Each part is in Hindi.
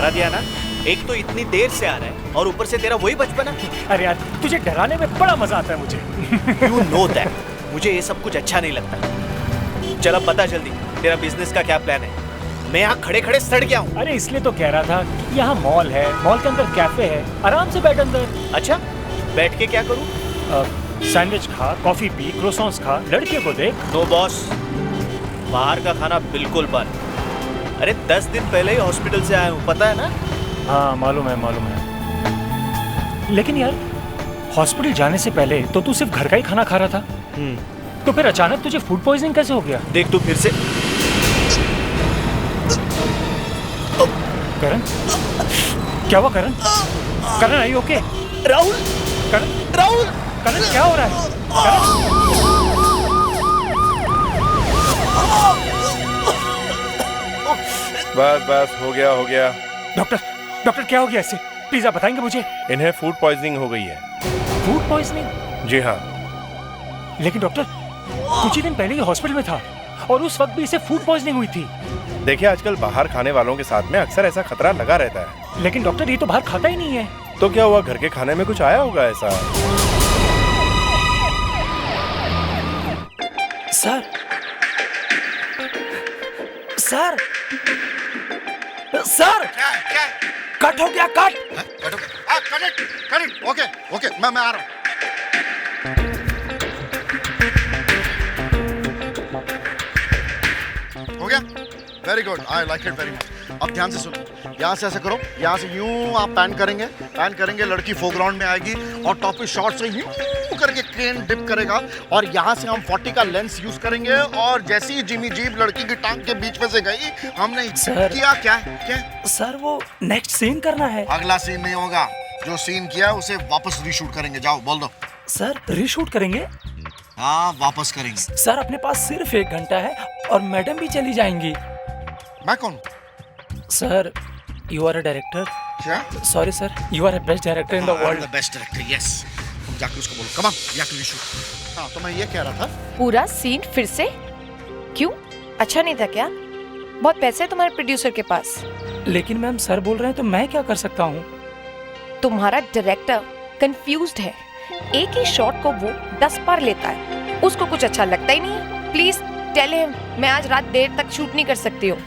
डरा दिया ना। एक तो इतनी देर से आ रहा है और ऊपर से तेरा वही बचपना। अरे यार तुझे डराने में बड़ा मजा आता है मुझे। You know that. मुझे ये सब कुछ अच्छा नहीं लगता। चल अब बता जल्दी, तेरा बिजनेस का क्या प्लान है? मैं यहाँ खड़े खड़े सड़ गया हूँ। अरे इसलिए तो कह रहा था कि यहाँ मॉल है, मॉल के अंदर कैफे है, आराम से बैठ अंदर। अच्छा, बैठ के क्या करूँ? सैंडविच खा, कॉफी पी, क्रोसॉन्स खा, लड़के को देख। नो बॉस, बाहर का खाना बिल्कुल बंद। अरे 10 दिन पहले ही हॉस्पिटल से आया हूँ, पता है ना? हाँ मालूम है। लेकिन यार हॉस्पिटल जाने से पहले तो तू सिर्फ घर का ही खाना खा रहा था। तो फिर अचानक तुझे फूड पॉइजनिंग कैसे हो गया? देख तू फिर से। करण, क्या हुआ करण? करण आई ओके? राहुल, करण, राहुल, करण क्या हो रहा है? करण? बस हो गया। डॉक्टर क्या हो गया इससे? प्लीज आप बताएंगे मुझे। इन्हें फूड पॉइजनिंग हो गई है। Food poisoning? जी हाँ। लेकिन डॉक्टर कुछ ही दिन पहले ही हॉस्पिटल में था और उस वक्त भी इसे फूड पॉइजनिंग हुई थी। देखिए आजकल बाहर खाने वालों के साथ में अक्सर ऐसा खतरा लगा रहता है। लेकिन डॉक्टर ये तो बाहर खाता ही नहीं है। तो क्या हुआ, घर के खाने में कुछ आया होगा ऐसा? सर क्या? कट हो गया, कट। करेक्ट। ओके, मैं आ रहा हूँ। हो गया? Very good, I like it very much. अब ध्यान से सुनो, यहाँ से ऐसे करो, यहाँ से यूं आप पैन करेंगे, लड़की फोरग्राउंड में आएगी और टॉप पे शॉट से यूं करके क्रेन डिप करेगा और यहाँ से हम 40 का लेंस यूज करेंगे और जैसे ही जिमी जीप लड़की की टांग के बीच में से गई, हमने किया क्या? सर वो नेक्स्ट सीन करना है। अगला सीन नहीं होगा, जो सीन किया उसे वापस रीशूट करेंगे। जाओ बोल दो। सर रीशूट करेंगे? हाँ वापस करेंगे। सर अपने पास सिर्फ 1 घंटा है और मैडम भी चली जाएंगी। मैं कौन? Sir you are a director. क्या? Sorry sir, you are a best director in the world. The best director, yes. तुम जाके उसको बोलो, come on, we have to reshoot. हाँ तो मैं ये कह रहा था, पूरा सीन फिर से? क्यों, अच्छा नहीं था क्या? बहुत पैसे है तुम्हारे प्रोड्यूसर के पास। लेकिन मैम सर बोल रहे हैं तो मैं क्या कर सकता हूँ? तुम्हारा डायरेक्टर कंफ्यूज्ड है, एक ही शॉट को वो 10 बार लेता है, उसको कुछ अच्छा लगता ही नहीं है। प्लीज टेल हिम मैं आज रात देर तक शूट नहीं कर सकती हूँ।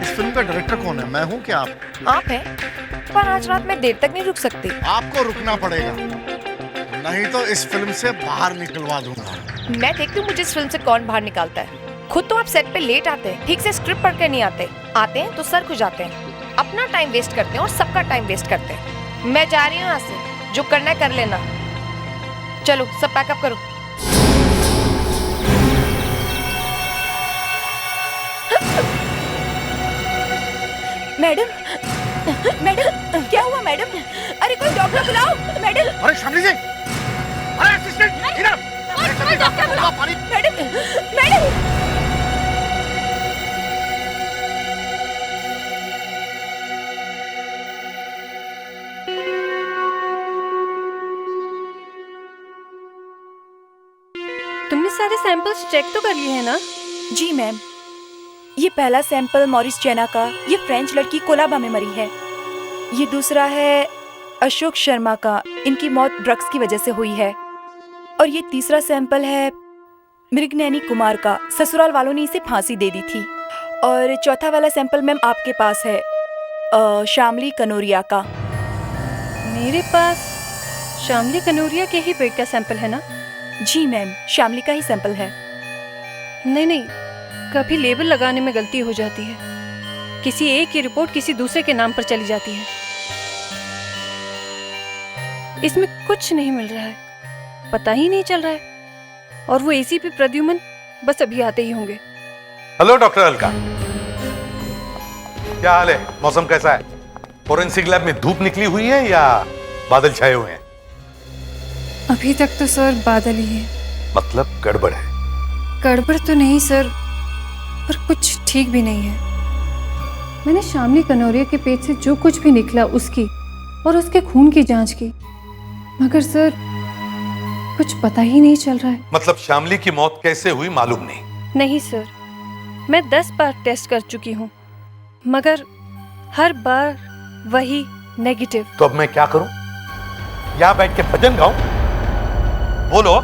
इस फिल्म का डायरेक्टर कौन है? मैं हूँ क्या आप हैं, पर आज रात मैं देर तक नहीं रुक सकती। आपको रुकना पड़ेगा, नहीं तो इस फिल्म से बाहर निकलवा दूंगा। मैं देखती हूँ मुझे इस फिल्म से कौन बाहर निकालता है। खुद तो आप सेट पे लेट आते हैं, ठीक से स्क्रिप्ट पढ़ कर नहीं आते हैं तो सर खुजाते हैं, अपना टाइम वेस्ट करते हैं और सबका टाइम वेस्ट करते हैं। मैं जा रही हूँ यहाँ से, जो करना है कर लेना। चलो सब पैकअप करो। मैडम क्या हुआ मैडम? अरे कोई डॉक्टर बुलाओ मैडम। अरे शामली जी, अरे असिस्टेंट इधर, कोई डॉक्टर बुलाओ मैडम। तुमने सारे सैंपल्स चेक तो कर लिए हैं ना? जी मैम, ये पहला सैंपल मॉरिस चैना का, ये फ्रेंच लड़की कोलाबा में मरी है। ये दूसरा है अशोक शर्मा का, इनकी मौत ड्रग्स की वजह से हुई है। और ये तीसरा सैंपल है मृगनैनी कुमार का, ससुराल वालों ने इसे फांसी दे दी थी। और चौथा वाला सैंपल मैम आपके पास है, शामली कनोरिया का। मेरे पास शामली कनोरिया के ही पेट का सैंपल है ना? जी मैम, शामली का ही सैंपल है। नहीं, कभी लेबल लगाने में गलती हो जाती है, किसी एक की रिपोर्ट किसी दूसरे के नाम पर चली जाती है। इसमें कुछ नहीं मिल रहा है, पता ही नहीं चल रहा है। और वो एसीपी प्रद्युमन बस अभी आते ही होंगे। हेलो डॉक्टर अलका, क्या हाल है? मौसम कैसा है? फोरेंसिक लैब में धूप निकली हुई है या बादल छाए हुए हैं? अभी तक तो सर बादल ही है। मतलब गड़बड़ है? गड़बड़ तो नहीं सर, पर कुछ ठीक भी नहीं है। मैंने शामली कनौरिया के पेट से जो कुछ भी निकला उसकी और उसके खून की जांच की, मगर सर कुछ पता ही नहीं चल रहा है। मतलब शामली की मौत कैसे हुई मालूम नहीं? नहीं सर, मैं 10 बार टेस्ट कर चुकी हूँ, मगर हर बार वही नेगेटिव। तो अब मैं क्या करूं? यहां बैठ के भजन गाऊं? बोलो।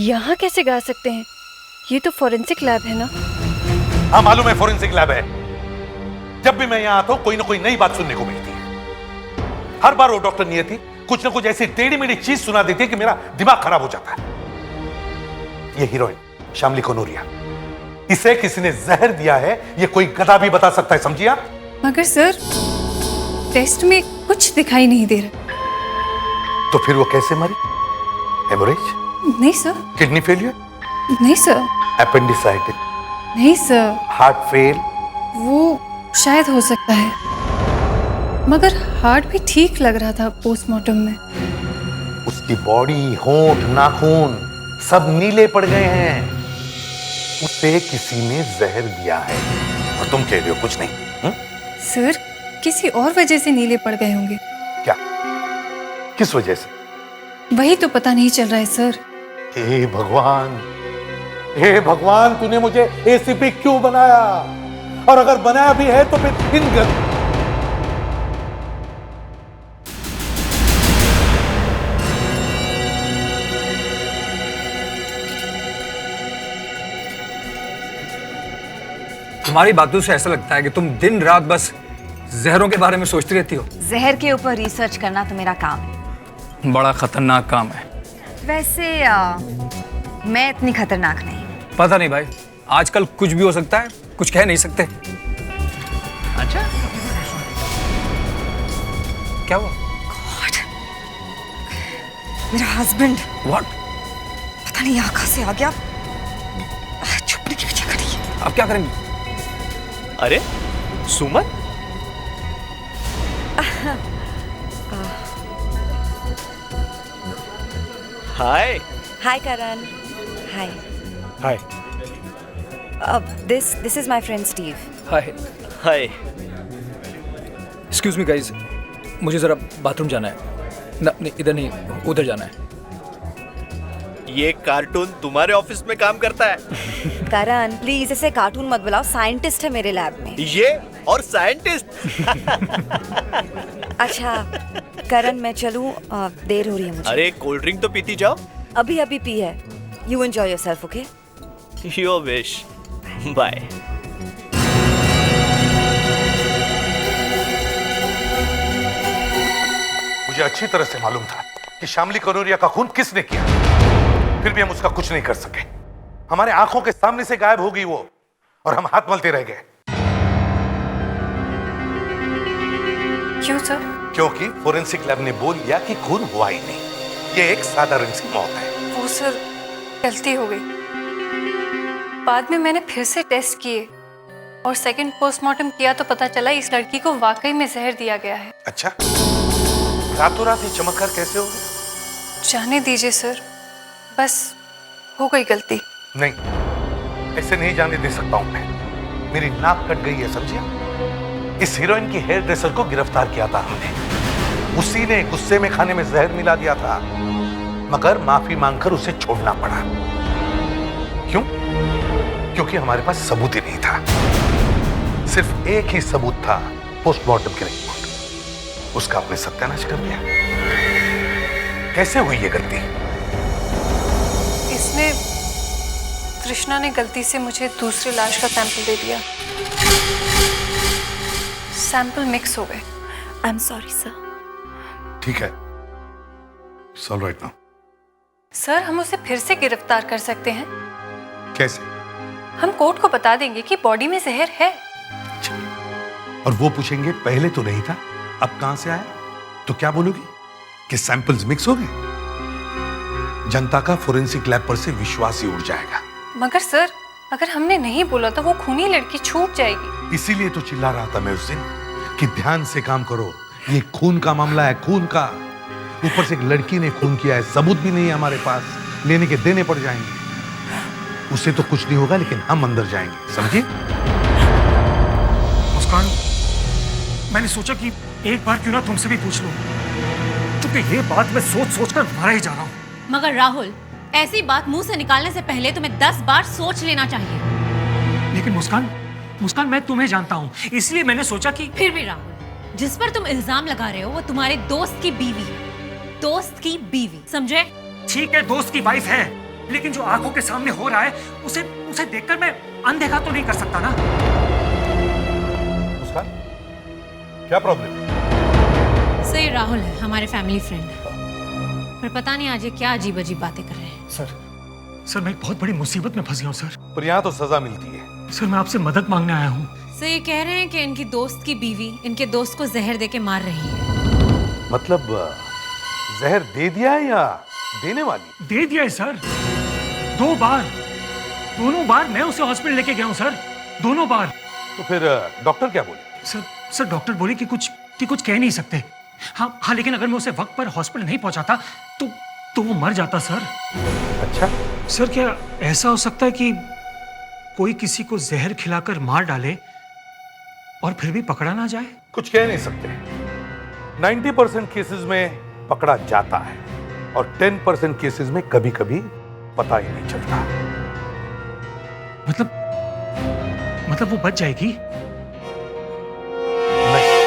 यहाँ कैसे गा सकते हैं? ये तो फॉरेंसिक लैब है ना। हाँ मालूम है, फोरेंसिक लैब है। जब भी मैं यहां आता हूं कोई ना कोई नई बात सुनने को मिलती है। हर बार वो डॉक्टर नियति कुछ ना कुछ ऐसी टेढ़ी मेढ़ी चीज सुना देती है कि मेरा दिमाग खराब हो जाता है। ये हीरोइन शामली कनोरिया, इसे किसी ने जहर दिया है, ये कोई गधा भी बता सकता है, समझिए आप? मगर सर, टेस्ट में कुछ दिखाई नहीं दे रहा। तो फिर वो कैसे मरी? हेमोरेज? नहीं सर। Kidney failure? नहीं सर। एपेंडिसाइटिस? नहीं सर। Heart fail? वो शायद हो सकता है, मगर हार्ट भी ठीक लग रहा था पोस्टमार्टम में। उसकी बॉडी, होंठ, नाखून सब नीले पड़ गए हैं। उसे किसी ने जहर दिया है। और तुम कह रहे हो कुछ नहीं? सर, किसी और वजह से नीले पड़ गए होंगे। क्या? किस वजह से? वही तो पता नहीं चल रहा है सर। हे भगवान, हे भगवान, तूने मुझे एसीपी क्यों बनाया? और अगर बनाया भी है तो फिर इन तुम्हारी बातों से ऐसा लगता है कि तुम दिन रात बस जहरों के बारे में सोचती रहती हो। जहर के ऊपर रिसर्च करना तो मेरा काम है। बड़ा खतरनाक काम है। वैसे मैं इतनी खतरनाक नहीं। पता नहीं भाई, आजकल कुछ भी हो सकता है, कुछ कह नहीं सकते। अच्छा, क्या हुआ? गॉड, मेरा हस्बैंड। व्हाट? पता नहीं यहाँ कहाँ से आ गया। छुपने की वजह करी। अब क्या करेंगे? अरे Suman, hi. Hi Karan. Hi. Hi. This is my friend Steve. Hi. Hi. Excuse me guys, मुझे जरा बाथरूम जाना है। नहीं, इधर नहीं, उधर जाना है। ये कार्टून तुम्हारे ऑफिस में काम करता है? करण प्लीज इसे कार्टून मत बुलाओ, साइंटिस्ट है मेरे लैब में। ये और साइंटिस्ट? अच्छा करण, मैं चलूं? देर हो रही है मुझे। अरे कोल्ड ड्रिंक तो पीती जाओ। अभी पी है। You enjoy yourself, okay? Your wish. Bye. मुझे अच्छी तरह से मालूम था कि शामली कनोरिया का खून किसने किया, फिर भी हम उसका कुछ नहीं कर सके। हमारे आंखों के सामने से गायब हो गई वो, और हम हाथ मलते रह गए। क्यों सर? क्योंकि फोरेंसिक लैब ने बोल दिया कि खून हुआ ही नहीं, ये एक साधारण सी मौत है। वो सर, गलती हो गई। बाद में मैंने फिर से टेस्ट किए और सेकंड पोस्टमार्टम किया तो पता चला इस लड़की को वाकई में जहर दिया गया है। अच्छा, रातों रात ये चमत्कार कैसे हो गया? जाने दीजिए सर, बस हो गई गलती। नहीं, ऐसे नहीं जाने दे सकता हूं मैं। मेरी नाक कट गई है, समझिए? इस हीरोइन की हेयर ड्रेसर को गिरफ्तार किया था हमने। उसी ने गुस्से में खाने में जहर मिला दिया था, मगर माफी मांगकर उसे छोड़ना पड़ा। क्यों? क्योंकि हमारे पास सबूत ही नहीं था। सिर्फ एक ही सबूत था, पोस्टमार्टम की रिपोर्ट। उसका आपने सत्यानाश कर दिया। कैसे हुई ये गलती? इसमें तृष्णा ने गलती से मुझे दूसरी लाश का सैंपल दे दिया। सैंपल मिक्स हो गए। I am sorry sir. ठीक है, it's all right now. Sir, हम उसे फिर से गिरफ्तार कर सकते हैं। कैसे? हम कोर्ट को बता देंगे कि बॉडी में जहर है। और वो पूछेंगे पहले तो नहीं था, अब कहां से आया? तो क्या बोलोगी कि सैंपल्स मिक्स हो गए? जनता का फोरेंसिक लैब पर से विश्वास ही उड़ जाएगा। मगर सर, अगर हमने नहीं बोला तो वो खूनी लड़की छूट जाएगी। इसीलिए तो चिल्ला रहा था मैं उस दिन कि ध्यान से काम करो, ये खून का मामला है, खून का। ऊपर से एक लड़की ने खून किया है, सबूत भी नहीं है हमारे पास, लेने के देने पड़ जाएंगे। उससे तो कुछ नहीं होगा, लेकिन हम अंदर जाएंगे, समझिए? मुस्कान, मैंने सोचा कि एक बार क्यों ना तुमसे भी पूछ लूं, क्योंकि ये बात मैं सोच सोच कर मरा ही जा रहा हूं। मगर राहुल, ऐसी बात मुंह से निकालने से पहले तुम्हें 10 बार सोच लेना चाहिए। लेकिन मुस्कान, मुस्कान मैं तुम्हें जानता हूँ, इसलिए मैंने सोचा कि फिर भी राहुल, जिस पर तुम इल्जाम लगा रहे हो वो तुम्हारे दोस्त की बीवी है, दोस्त की बीवी, समझे? ठीक है दोस्त की वाइफ है, लेकिन जो आंखों के सामने हो रहा है उसे उसे देखकर मैं अनदेखा तो नहीं कर सकता ना। मुस्कान, क्या प्रॉब्लम? सही राहुल है, हमारे फैमिली फ्रेंड है, पर पता नहीं आज ये क्या अजीब अजीब बातें कर रहे हैं। सर मैं एक बहुत बड़ी मुसीबत में फंस गया हूँ सर। पर यहाँ तो सजा मिलती है। सर मैं आपसे मदद मांगने आया हूँ। सर ये कह रहे हैं कि इनकी दोस्त की बीवी इनके दोस्त को जहर देके मार रही है। मतलब जहर दे दिया है या देने वाली? दे दिया है सर, 2 बार, दोनों बार मैं उसे हॉस्पिटल लेके गया हूँ सर, दोनों बार। तो फिर डॉक्टर क्या बोले? सर डॉक्टर बोले कि कुछ कह नहीं सकते। हाँ, लेकिन अगर मैं उसे वक्त पर हॉस्पिटल नहीं पहुंचाता तो वो मर जाता सर। अच्छा सर, क्या ऐसा हो सकता है कि कोई किसी को जहर खिलाकर मार डाले और फिर भी पकड़ा ना जाए? कुछ कह नहीं सकते। 90% केसेस में पकड़ा जाता है और 10% केसेस में कभी कभी पता ही नहीं चलता। मतलब वो बच जाएगी? नहीं।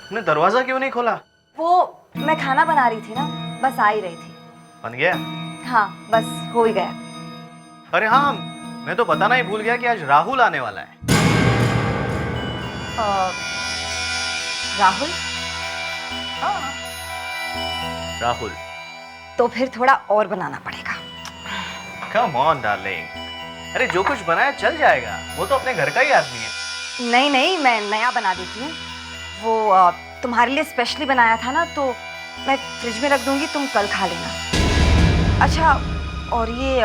तुमने दरवाजा क्यों नहीं खोला? वो मैं खाना बना रही थी ना, बस आ ही रही थी। बन गया? हाँ, बस हो ही गया। अरे हाँ, मैं तो बताना ही भूल गया कि आज राहुल आने वाला है। राहुल? राहुल तो फिर थोड़ा और बनाना पड़ेगा। कम ऑन डार्लिंग, अरे जो कुछ बनाया चल जाएगा, वो तो अपने घर का ही आदमी है। नहीं, मैं नया बना देती हूँ। वो तुम्हारे लिए स्पेशली बनाया था ना, तो मैं फ्रिज में रख दूंगी, तुम कल खा लेना। अच्छा, और ये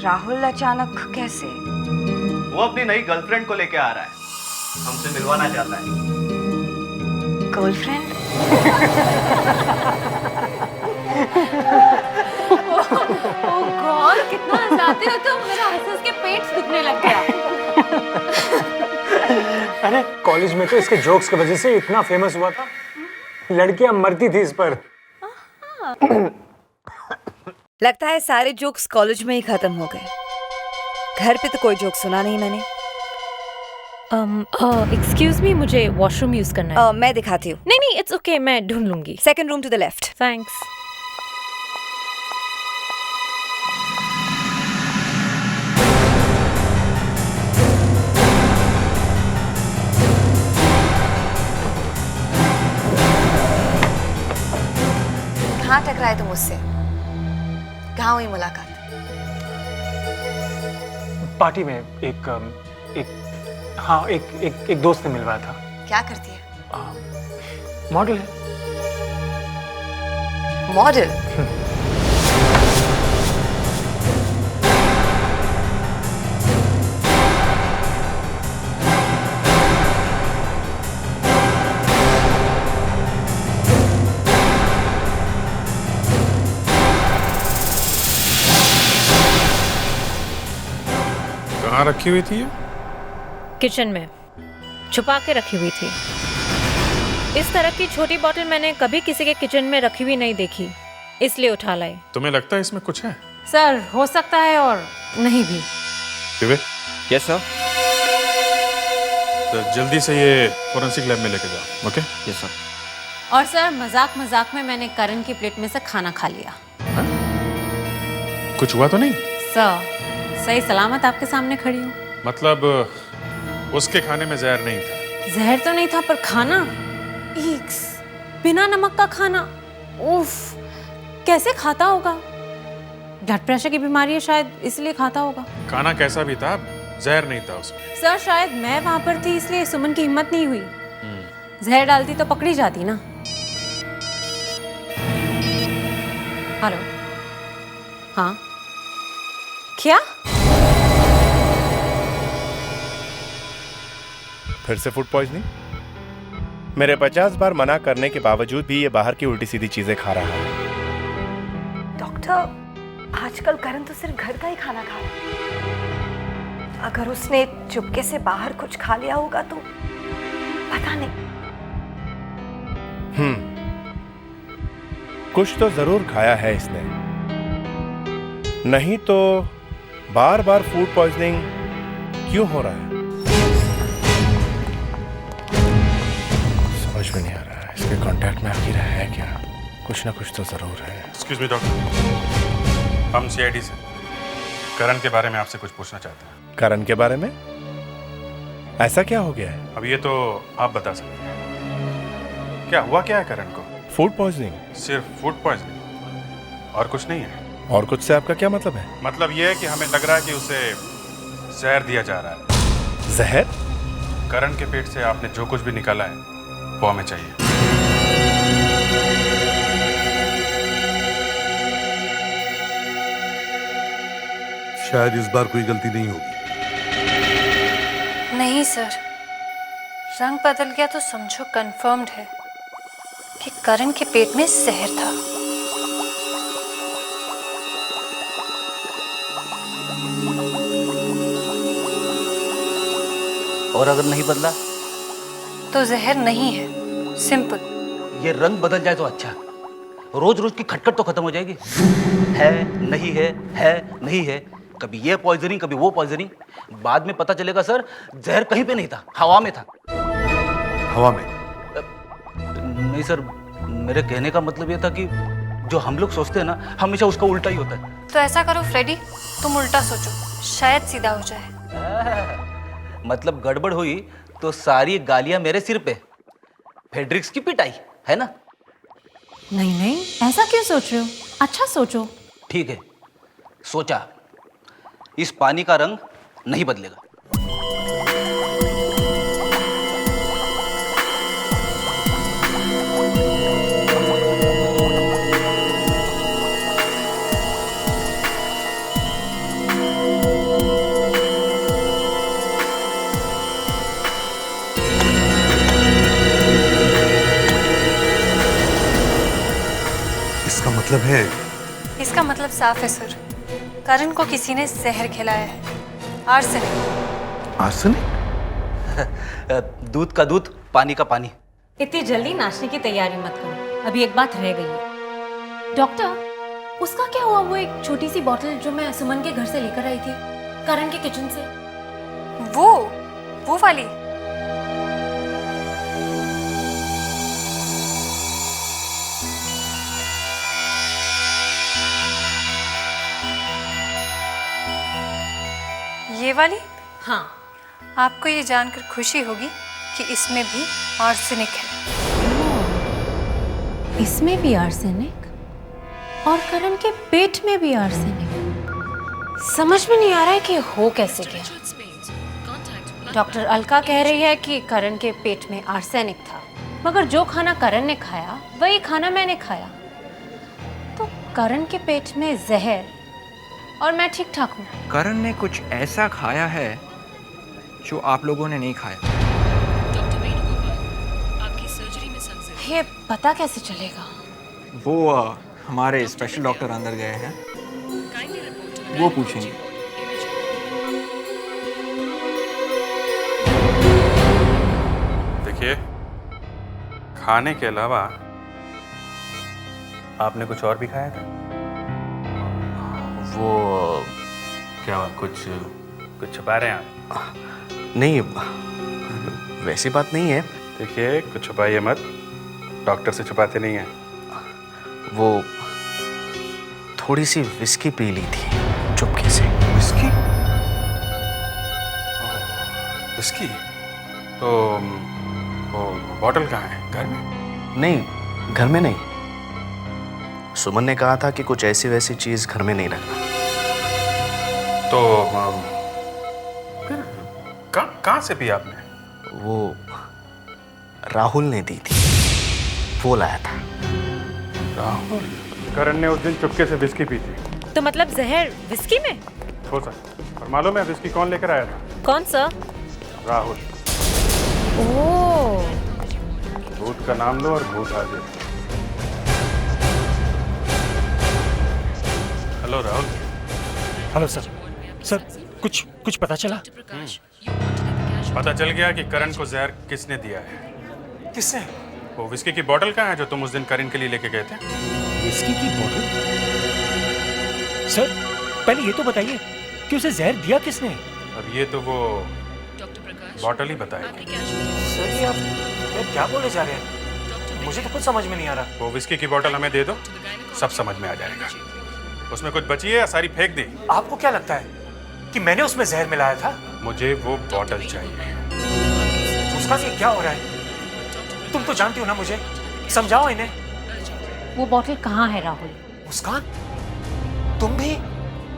राहुल अचानक कैसे? वो अपनी नई गर्लफ्रेंड को लेके आ रहा है, हमसे मिलवाना चाहता है। गर्लफ्रेंड? ओह गॉड, कितना हंसाते हो तुम, मेरा हंस के पेट दुखने लग गया। अरे कॉलेज में तो इसके जोक्स की वजह से इतना फेमस हुआ था, लड़कियां मरती थी इस पर। लगता है सारे जोक्स कॉलेज में ही खत्म हो गए। घर पे तो कोई जोक सुना नहीं मैंने। एक्सक्यूज मी, मुझे वॉशरूम यूज करना है। मैं दिखाती हूँ। नहीं, इट्स ओके, मैं ढूंढ लूंगी। Second room to the left. Thanks. कहाँ टकराए तुम मुझसे? कहाँ हुई मुलाकात? पार्टी में एक दोस्त ने मिलवाया था। क्या करती है? मॉडल है। मॉडल? कहाँ रखी हुई थी ये? किचन में छुपा के रखी हुई थी। इस तरह की छोटी बोतल मैंने कभी किसी के किचन में रखी हुई नहीं देखी, इसलिए उठा लाई। तुम्हें लगता है इसमें कुछ है? सर, हो सकता है और नहीं भी। Yes sir. तो जल्दी से ये फोरेंसिक लैब में लेके जाओ। ओके? Yes sir. और सर, मजाक मजाक में मैंने करण की प्लेट में से खाना खा लिया। कुछ हुआ तो नहीं? सर, सही सलामत आपके सामने खड़ी हूँ। मतलब उसके खाने में जहर नहीं था? जहर तो नहीं था, पर खाना, ईक्स, बिना नमक का खाना, उफ, कैसे खाता होगा? ब्लड प्रेशर की बीमारी है शायद, इसलिए खाता होगा। खाना कैसा भी था, जहर नहीं था उसमें। सर, शायद मैं वहां पर थी इसलिए सुमन की हिम्मत नहीं हुई। जहर डालती तो पकड़ी जाती ना। हेलो, हाँ, क्या? फिर से फूड पॉइजनिंग? मेरे 50 बार मना करने के बावजूद भी ये बाहर की उल्टी सीधी चीजें खा रहा है। डॉक्टर, आजकल करण तो सिर्फ घर का ही खाना खा रहा है। अगर उसने चुपके से बाहर कुछ खा लिया होगा तो पता नहीं। कुछ तो जरूर खाया है इसने, नहीं तो बार बार फूड पॉइजनिंग क्यों हो रहा है? समझ में नहीं आ रहा है। इसके कांटेक्ट में आखिर है क्या? कुछ ना कुछ तो जरूर है। एक्सक्यूज मी डॉक्टर, हम सीआईडी से करण के बारे में आपसे कुछ पूछना चाहते हैं। करण के बारे में? ऐसा क्या हो गया है? अब ये तो आप बता सकते हैं। क्या हुआ, क्या है करण को? Food poisoning? सिर्फ फूड पॉइजनिंग और कुछ नहीं है? और कुछ से आपका क्या मतलब है? मतलब ये है कि हमें लग रहा है कि उसे जहर दिया जा रहा है। जहर? करण के पेट से आपने जो कुछ भी निकाला है वो हमें चाहिए। शायद इस बार कोई गलती नहीं होगी। नहीं सर, रंग बदल गया तो समझो कंफर्म्ड है कि करण के पेट में जहर था। और अगर नहीं बदला तो जहर नहीं है, सिंपल। ये रंग बदल जाए तो अच्छा, रोज रोज की खटखट तो खत्म हो जाएगी। है नहीं है, है नहीं है, कभी ये पॉइजनिंग कभी वो पॉइजनिंग। बाद में पता चलेगा सर जहर कहीं पे नहीं था, हवा में था। हवा में? नहीं सर, मेरे कहने का मतलब ये था कि जो हम लोग सोचते हैं ना, हमेशा उसका उल्टा ही होता है। तो ऐसा करो फ्रेडी, तुम उल्टा सोचो, शायद सीधा हो जाए। मतलब गड़बड़ हुई तो सारी गालियां मेरे सिर पे, फेड्रिक्स की पिटाई, है ना? नहीं नहीं, ऐसा क्यों सोच रहे हो? अच्छा सोचो। ठीक है, सोचा। इस पानी का रंग नहीं बदलेगा। इसका मतलब है? इसका मतलब साफ है सर, करण को किसी ने जहर खिलाया है, आर्सेनिक। आर्सेनिक? दूध का दूध, पानी का पानी। इतनी जल्दी नाचने की तैयारी मत करो, अभी एक बात रह गई है। डॉक्टर, उसका क्या हुआ? वो एक छोटी सी बॉटल जो मैं सुमन के घर से लेकर आई थी, करण के किचन से। वो वाली? ये वाली? हाँ। आपको ये जानकर खुशी होगी कि इसमें भी आर्सेनिक है। इसमें भी आर्सेनिक और करण के पेट में भी आर्सेनिक। समझ में नहीं आ रहा है कि हो कैसे गया। डॉक्टर अलका कह रही है कि करण के पेट में आर्सेनिक था, मगर जो खाना करण ने खाया वही खाना मैंने खाया, तो करण के पेट में जहर और मैं ठीक ठाक हूँ। करण ने कुछ ऐसा खाया है जो आप लोगों ने नहीं खाया। ये पता कैसे चलेगा? वो हमारे स्पेशल डॉक्टर अंदर गए हैं, वो पूछेंगे। देखिए, खाने के अलावा आपने कुछ और भी खाया था? वो क्या कुछ छुपा रहे हैं आप? नहीं, वैसी बात नहीं है। देखिए, कुछ छुपाइए मत, डॉक्टर से छुपाते नहीं हैं। वो थोड़ी सी विस्की पी ली थी। चुपके से। विस्की? विस्की? तो वो बॉटल कहाँ है? घर में? नहीं, घर में नहीं। सुमन ने कहा था कि कुछ ऐसी वैसी चीज घर में नहीं रखना। तो फिर कहाँ से पी आपने? वो राहुल ने दी थी, वो लाया था। राहुल? करण ने उस दिन चुपके से विस्की पी थी। तो मतलब जहर विस्की में? हो सकता। और मालूम है विस्की कौन लेकर आया था? कौन सा? राहुल। ओह। भूत का नाम लो और भूत आ जाए। Hello Rahul. Hello sir. Sir कुछ पता चला? पता चल गया कि करण को जहर किसने दिया है। किसने? वो विस्की की बोतल कहाँ है जो तुम उस दिन करण के लिए लेके गए थे? विस्की की बोतल? सर पहले ये तो बताइए कि उसे जहर दिया किसने? अब ये तो वो बॉटल ही बताएगी। सर ये आप क्या बोले जा रहे हैं? मुझे तो कुछ समझ में नहीं आ रहा। वो विस्की की बोतल हमें दे दो, सब समझ में आ जाएगा। उसमें कुछ बची है या सारी फेंक दी? आपको क्या लगता है कि मैंने उसमें जहर मिलाया था? मुझे वो बॉटल चाहिए। उसका से क्या हो रहा है? तुम तो जानती हो ना मुझे, समझाओ इन्हें। वो बॉटल कहाँ है राहुल? मुस्कान, तुम भी?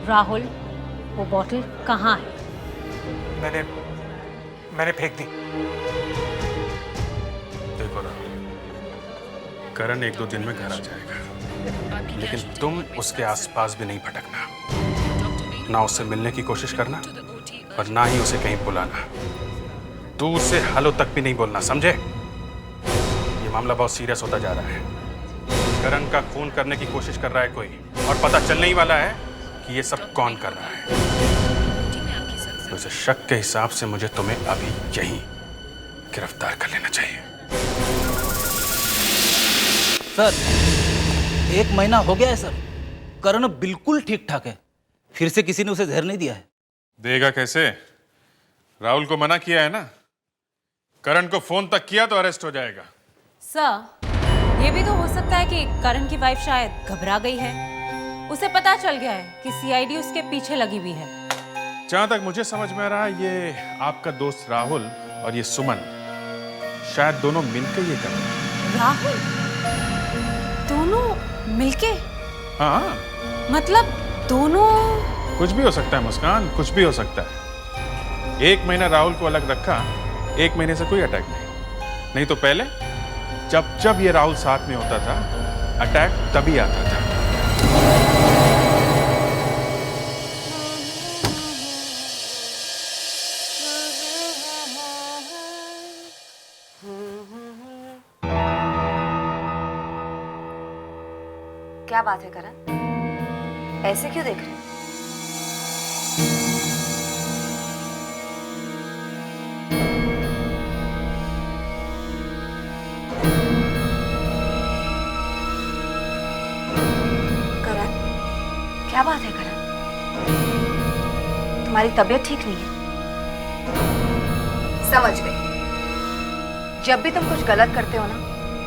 राहुल, वो बॉटल कहाँ है? मैंने फेंक दी। देखो राहुल, करण 1-2 दिन में घर आ जाएगा, लेकिन तुम उसके आसपास भी नहीं भटकना। ना उससे मिलने की कोशिश करना और ना ही उसे कहीं बुलाना। दूर से हेलो तक भी नहीं बोलना, समझे? ये मामला बहुत सीरियस होता जा रहा है। करण का खून करने की कोशिश कर रहा है कोई, और पता चलने ही वाला है कि ये सब कौन कर रहा है। तो इस शक के हिसाब से मुझे तुम्हें अभी यहीं गिरफ्तार कर लेना चाहिए। सर 1 महीना हो गया है सर, करण बिल्कुल ठीक ठाक है। फिर से किसी ने उसे जहर नहीं दिया है। देगा कैसे? राहुल को मना किया है ना। करण को फोन तक किया तो अरेस्ट हो जाएगा। सर, ये भी तो हो सकता है कि करण की वाइफ शायद घबरा गई है। उसे पता चल गया है कि सीआईडी उसके पीछे लगी हुई है। जहां तक मुझे समझ में आ रहा है, ये आपका दोस्त राहुल और ये सुमन शायद दोनों मिलकर ये कर रहे हैं। राहुल? दोनों मिलके? हाँ, मतलब दोनों? कुछ भी हो सकता है मुस्कान, कुछ भी हो सकता है। 1 महीना राहुल को अलग रखा, 1 महीने से कोई अटैक नहीं तो पहले जब ये राहुल साथ में होता था, अटैक तभी आता था। क्या बात है करण, ऐसे क्यों देख रहे हो? करण, क्या बात है करण? तुम्हारी तबीयत ठीक नहीं है? समझ गई। जब भी तुम कुछ गलत करते हो ना,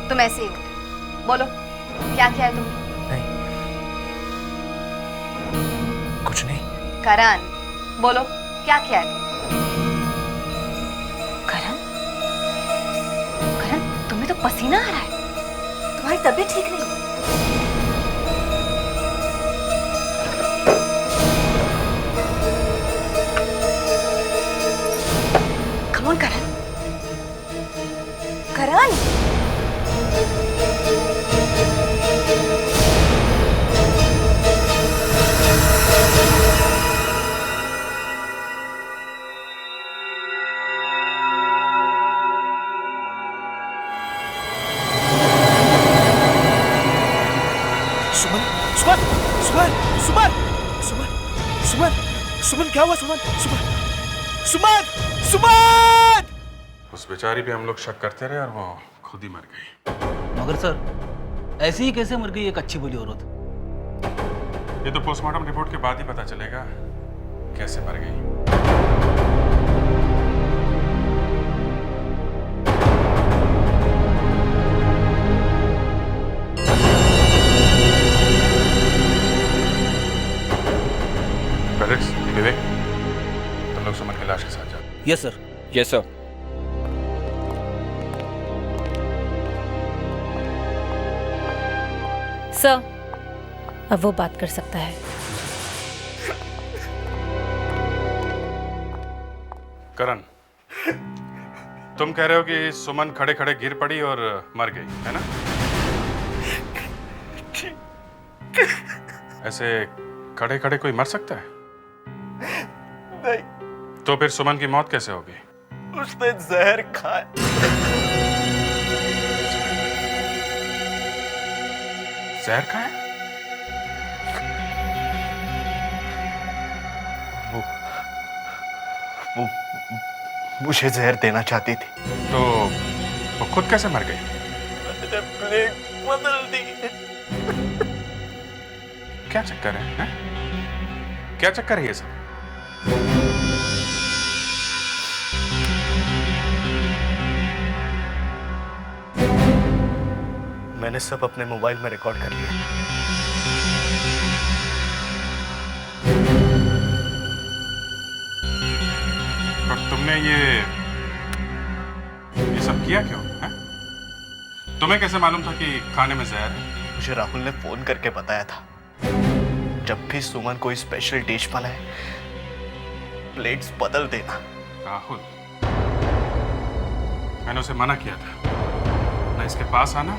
तुम ऐसे ही होते। बोलो, क्या किया है तुमने? कुछ नहीं। करण, बोलो, क्या किया है तुमने? करण, करण, तुम्हें तो पसीना आ रहा है। तुम्हारी तबीयत ठीक नहीं है। Come on, करण। करण, सुमन, सुमन, सुमन, सुमन, सुमन, सुमन, सुमन, क्या हुआ सुमन? सुमन, सुमन, सुमन! उस बेचारी पे हम लोग शक करते रहे और वो खुद ही मर गई। मगर सर, ऐसे ही कैसे मर गई एक अच्छी भली औरत? ये तो पोस्टमार्टम रिपोर्ट के बाद ही पता चलेगा कैसे मर गई। Yes sir. Yes sir. Sir, अब वो बात कर सकता है। करण, तुम कह रहे हो कि सुमन खड़े खड़े गिर पड़ी और मर गई, है ना? ऐसे खड़े खड़े कोई मर सकता है? नहीं। तो फिर सुमन की मौत कैसे होगी? उसने जहर खाया। जहर खाया? वो मुझे जहर देना चाहती थी। तो वो खुद कैसे मर गई? मैंने प्लेट बदल दी। क्या चक्कर है? क्या चक्कर है ये सब? मैंने सब अपने मोबाइल में रिकॉर्ड कर लिया। पर तुमने ये सब किया क्यों? है? तुम्हें कैसे मालूम था कि खाने में जहर है? मुझे राहुल ने फोन करके बताया था, जब भी सुमन कोई स्पेशल डिश बनाए प्लेट्स बदल देना। राहुल, मैंने उसे मना किया था ना इसके पास आना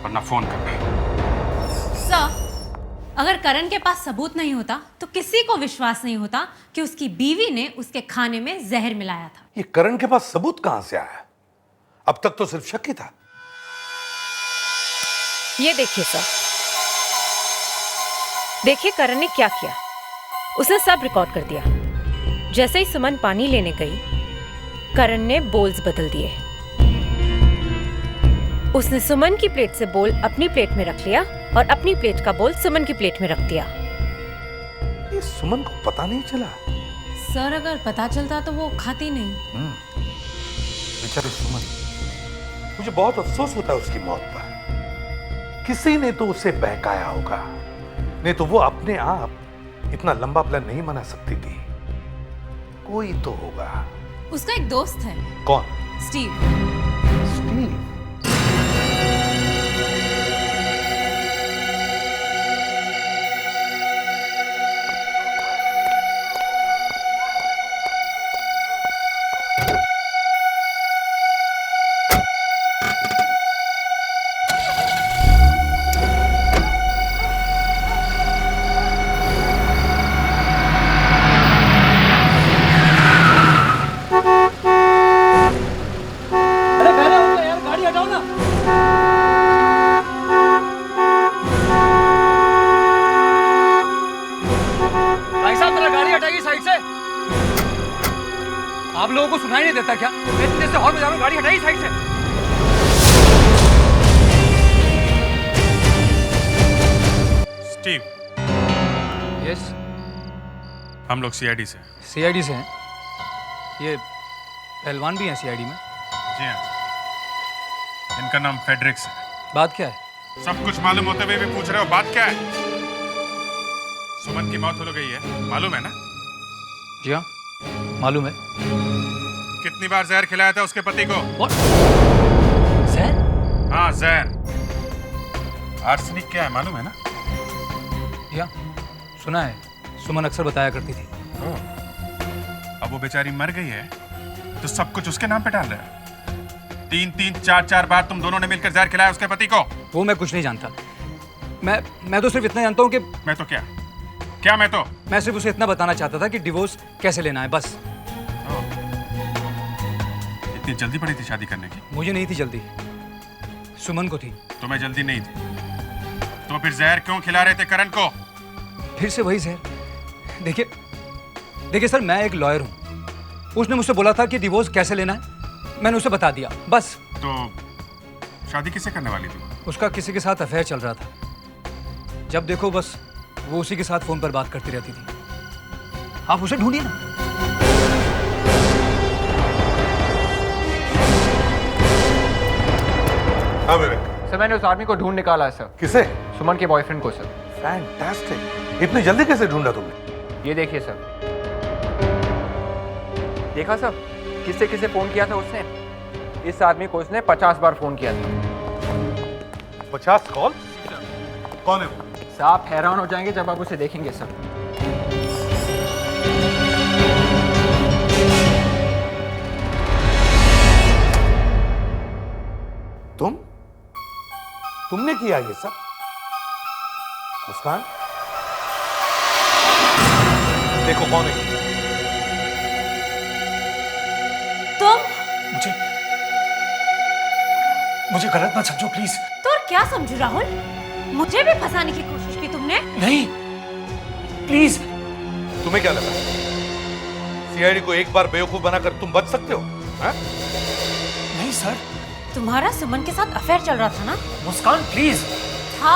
और ना फोन करना। सर, अगर करण के पास सबूत नहीं होता तो किसी को विश्वास नहीं होता कि उसकी बीवी ने उसके खाने में जहर मिलाया था। ये करण के पास सबूत कहां से आया? अब तक तो सिर्फ शक ही था। ये देखिए सर, देखिए करण ने क्या किया। उसने सब रिकॉर्ड कर दिया। जैसे ही सुमन पानी लेने गई, करण ने बोल्स बदल दिए। उसने सुमन की प्लेट से बोल अपनी प्लेट में रख लिया और अपनी प्लेट का बोल सुमन की प्लेट में रख दिया। ये सुमन को पता नहीं चला? सर, अगर पता चलता तो वो खाती नहीं। बेचारी सुमन, मुझे बहुत अफसोस होता है उसकी मौत पर। किसी ने तो उसे बहकाया होगा, नहीं तो वो अपने आप इतना लंबा प्लान नहीं बना सकती थी। कोई तो होगा। उसका एक दोस्त है। कौन? स्टीव। स्टीव? आप लोगों को सुनाई नहीं देता क्या? मैं इतने से हॉर्न बजा रहा हूं, गाड़ी हटाइए साइड से। स्टीव। यस। हम लोग सीआईडी से। सीआईडी से हैं? ये पहलवान भी हैं सीआईडी में? जी हाँ। इनका नाम फेडरिक्स है। बात क्या है? सब कुछ मालूम होते हुए भी पूछ रहे हो, बात क्या है? सुमन की मौत हो गई है, मालूम है ना? जी हाँ, मालूम है। कितनी बार जहर खिलाया था उसके पति को? जहर? हाँ, जहर। आर्सेनिक क्या है मालूम है ना? या सुना है, सुमन अक्सर बताया करती थी। अब वो बेचारी मर गई है तो सब कुछ उसके नाम पे डाल रहे हैं। 3-3, 4-4 बार तुम दोनों ने मिलकर जहर खिलाया उसके पति को। वो मैं कुछ नहीं जानता। मैं तो सिर्फ इतना जानता हूँ कि मैं तो मैं सिर्फ उसे इतना बताना चाहता था कि डिवोर्स कैसे लेना है, बस। इतनी जल्दी पड़ी थी शादी करने की? मुझे नहीं थी जल्दी, सुमन को थी। तुम्हें जल्दी नहीं थी तो फिर जहर क्यों खिला रहे थे करण को? फिर से वही जहर। देखिए सर, मैं एक लॉयर हूँ। उसने मुझसे बोला था कि डिवोर्स कैसे लेना है, मैंने उसे बता दिया, बस। तो शादी किससे करने वाली थी? उसका किसी के साथ अफेयर चल रहा था। जब देखो बस वो उसी के साथ फोन पर बात करती रहती थी। आप उसे ढूंढिए ना। हाँ विवेक। सर, मैंने उस आदमी को ढूंढ निकाला है सर। किसे? सुमन के बॉयफ्रेंड को सर। फैंटास्टिक। इतनी जल्दी कैसे ढूंढा तुमने? ये देखिए सर। देखा सर, किससे किससे फोन किया था उसने? इस आदमी को उसने 50 बार फोन किया था। 50 कॉल? कौन है वो? सर आप हैरान हो जाएंगे जब आप उसे देखेंगे सर। तुमने किया ये सब? मुस्कान, देखो कौन है? तुम मुझे गलत मत समझो प्लीज। तो और क्या समझू राहुल? मुझे भी फंसाने की कोशिश की तुमने? नहीं प्लीज। तुम्हें क्या लगा सीआईडी को एक बार बेवकूफ बनाकर तुम बच सकते हो? हा? नहीं सर। तुम्हारा सुमन के साथ अफेयर चल रहा था ना? मुस्कान प्लीज। था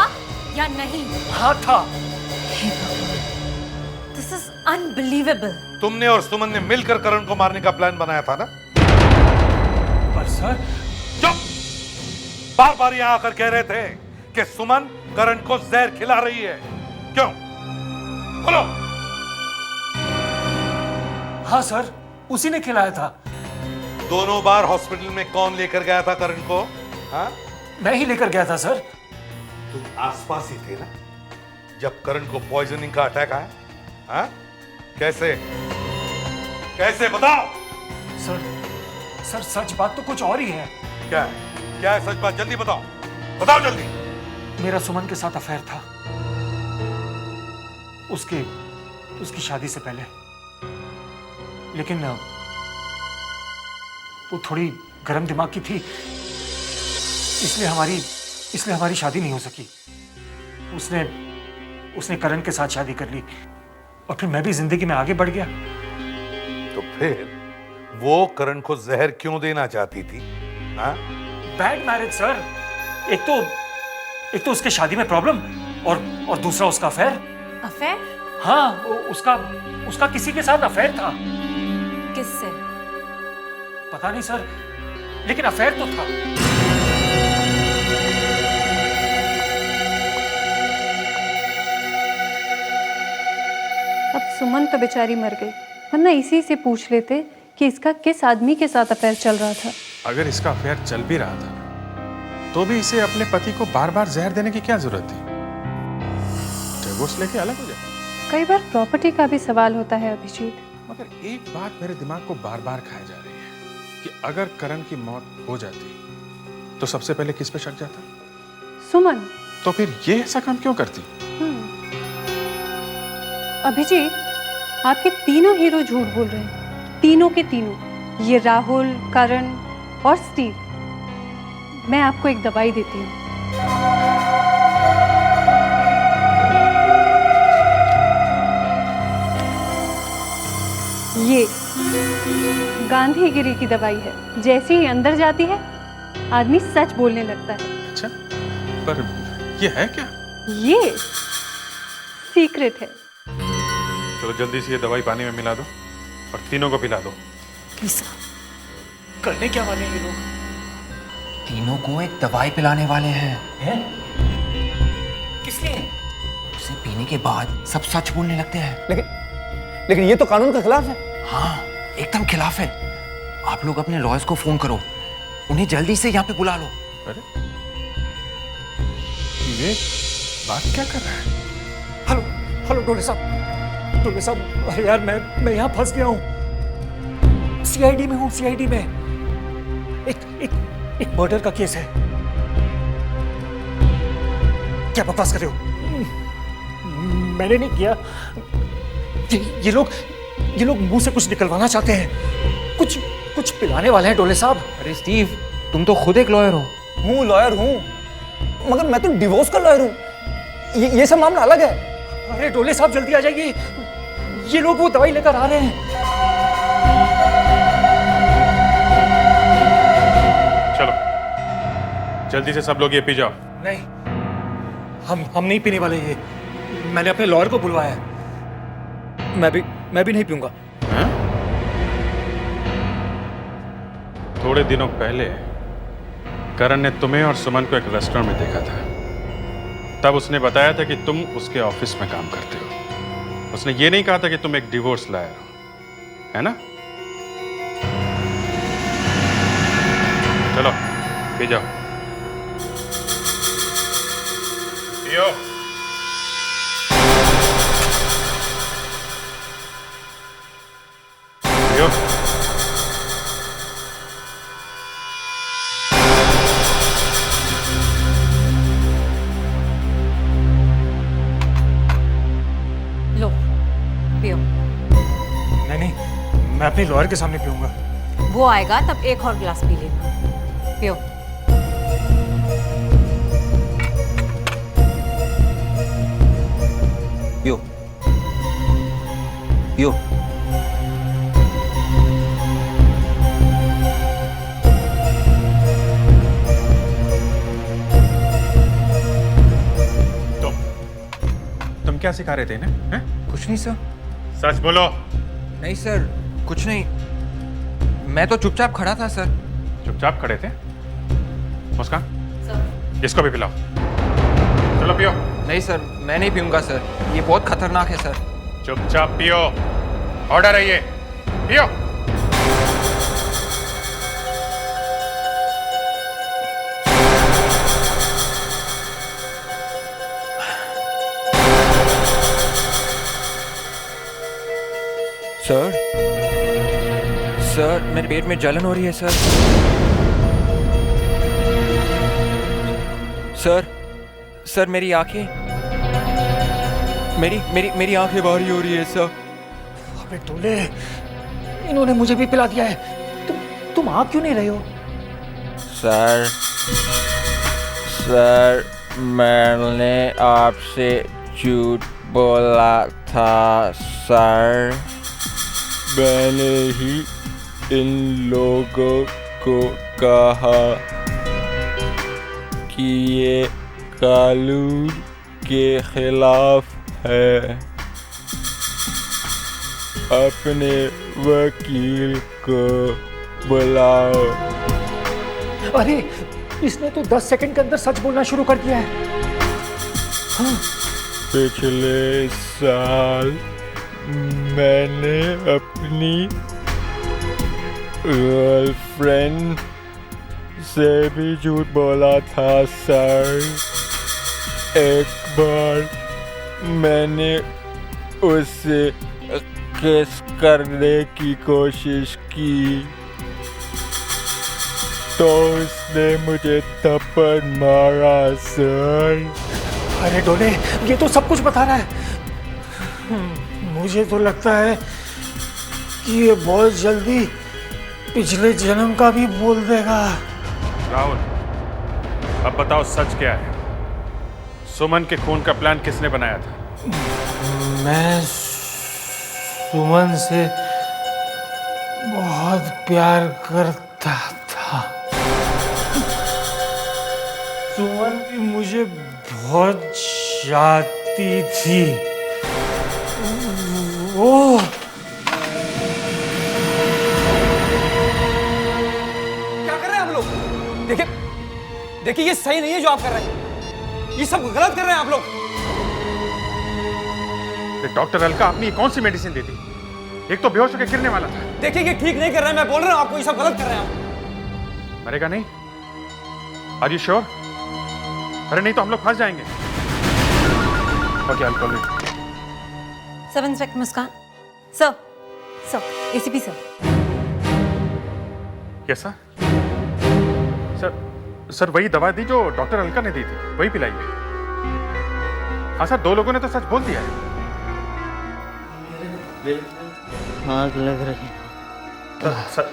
या नहीं? हाँ था। This is unbelievable. तुमने और सुमन ने मिलकर करण को मारने का प्लान बनाया था ना? पर सर। चुप! बार बार यहां आकर कह रहे थे कि सुमन करण को जहर खिला रही है। क्यों? बोलो। हाँ सर, उसी ने खिलाया था। दोनों बार हॉस्पिटल में कौन लेकर गया था करण को? हाँ? मैं ही लेकर गया था सर। तुम आसपास ही थे ना जब करण को पॉइजनिंग का अटैक आया? हाँ? कैसे? कैसे बताओ? सर सच बात तो कुछ और ही है। क्या है? क्या है सच बात? जल्दी बताओ, बताओ जल्दी। मेरा सुमन के साथ अफेयर था उसकी शादी से पहले, लेकिन वो थोड़ी गर्म दिमाग की थी, इसलिए हमारी शादी नहीं हो सकी। उसने करण के साथ शादी कर ली और फिर मैं भी जिंदगी में आगे बढ़ गया। तो फिर वो करण को जहर क्यों देना चाहती थी? हाँ? Bad marriage sir. एक तो उसके शादी में प्रॉब्लम और दूसरा उसका अफेयर। अफेयर? हाँ, उसका किसी के साथ अफेयर था। किससे? पता नहीं सर, लेकिन अफेयर तो था। अब सुमन तो बेचारी मर गई, वरना इसी से पूछ लेते कि इसका किस आदमी के साथ अफेयर चल रहा था। अगर इसका अफेयर चल भी रहा था तो भी इसे अपने पति को बार बार जहर देने की क्या जरूरत थी? डिवोर्स लेके अलग हो जाए। कई बार प्रॉपर्टी का भी सवाल होता है अभिजीत। मगर एक बात मेरे दिमाग को बार बार खाई जा रही है कि अगर करण की मौत हो जाती तो सबसे पहले किस पे शक जाता? सुमन। तो फिर ये ऐसा काम क्यों करती? अभिजीत, आपके तीनों हीरो झूठ बोल रहे हैं, तीनों के तीनों। ये राहुल, करण और स्टीव। मैं आपको एक दवाई देती हूँ। ये गांधीगिरी की दवाई है। जैसे ही अंदर जाती है आदमी सच बोलने लगता है। अच्छा, पर ये है क्या? ये सीक्रेट है। चलो जल्दी से ये दवाई पानी में मिला दो और तीनों को पिला दो। करने क्या वाले हैं ये लोग? तीनों को एक दवाई पिलाने वाले हैं। किस लिए? उसे पीने के बाद सब सच बोलने लगते हैं। लेकिन ये तो कानून के खिलाफ है। हाँ, एकदम खिलाफ है। आप लोग अपने लॉयर्स को फोन करो, उन्हें जल्दी से यहाँ पे बुला लो। अरे ये बात क्या कर रहा है? हेलो डोले साहब, अरे यार मैं यहाँ फंस गया हूँ। सीआईडी में हूँ, सीआईडी में। एक मर्डर का केस है। क्या बकवास कर रहे हो? मैंने नहीं किया। ये लोग मुंह से कुछ निकलवाना चाहते हैं, कुछ पिलाने वाले हैं डोले साहब। अरे स्टीव, तुम तो खुद एक लॉयर हो। हूँ लॉयर हूँ, मगर मैं तो डिवोर्स का लॉयर हूँ। ये सब मामला अलग है। अरे डोले साहब जल्दी आ जाइए, ये लोग वो दवाई लेकर आ रहे हैं। चलो जल्दी से सब लोग ये पी जाओ। नहीं, हम नहीं पीने वाले ये। मैंने अपने लॉयर को बुलवाया है। मैं भी नहीं पीऊंगा। थोड़े दिनों पहले करण ने तुम्हें और सुमन को एक रेस्टोरेंट में देखा था। तब उसने बताया था कि तुम उसके ऑफिस में काम करते हो। उसने ये नहीं कहा था कि तुम एक डिवोर्स लॉयर हो, है ना? चलो पी जाओ, पियो। पियो। लो पियो। नहीं, मैं अपने लॉयर के सामने पीऊंगा। वो आएगा तब एक और गिलास पी लेना। पियो। पियो पियो। तुम क्या सिखा रहे थे इन्हें? हैं? कुछ नहीं सर। सच बोलो। नहीं सर, कुछ नहीं। मैं तो चुपचाप खड़ा था सर। चुपचाप खड़े थे? मुस्कान, इसको भी पिलाओ। चलो पियो। नहीं सर, मैं नहीं पीऊंगा सर, ये बहुत खतरनाक है सर। चुपचाप पियो, ऑर्डर है ये, पियो। सर, सर मेरे पेट में जलन हो रही है सर। सर, सर मेरी आंखें, मेरी आंखें भारी हो रही है सर। अबे टोले, इन्होंने मुझे भी पिला दिया है। तुम आ क्यों नहीं रहे हो? सर, सर मैंने आपसे झूठ बोला था सर। मैंने ही इन लोगों को कहा कि ये कानून के खिलाफ है। अपने वकील को बुलाओ। अरे, इसने तो 10 सेकंड के अंदर सच बोलना शुरू कर दिया है। हाँ। पिछले साल मैंने अपनी गर्लफ्रेंड से भी झूठ बोला था सर। एक बार मैंने उससे किस करने की कोशिश की तो उसने मुझे थप्पड़ मारा सर। अरे डोले, ये तो सब कुछ बता रहा है। मुझे तो लगता है कि ये बहुत जल्दी पिछले जन्म का भी बोल देगा। राहुल, अब बताओ सच क्या है? सुमन के खून का प्लान किसने बनाया था? मैं सुमन से बहुत प्यार करता था। सुमन भी मुझे बहुत चाहती थी। वो क्या कर रहे हैं आप लोग? देखिए, देखिए ये सही नहीं है जो आप कर रहे हैं। ये सब गलत कर रहे हैं आप लोग। डॉक्टर अलका आपने कौन सी मेडिसिन दी थी? एक तो बेहोश होकर गिरने वाला था। देखिए ये ठीक नहीं कर रहे हैं, मैं बोल रहा हूं आपको, ये सब गलत कर रहे हैं आप। मरेगा नहीं? Are you sure? अरे नहीं तो हम लोग फंस जाएंगे। Okay, I call you. Sub inspector Muskaan. Sir, sir ACP sir. Yes sir. Sir, sir वही दवा दी जो डॉक्टर अलका ने दी थी, वही पिलाइए। हाँ सर, 2 लोगों ने तो सच बोल दिया है। आग लग रही है।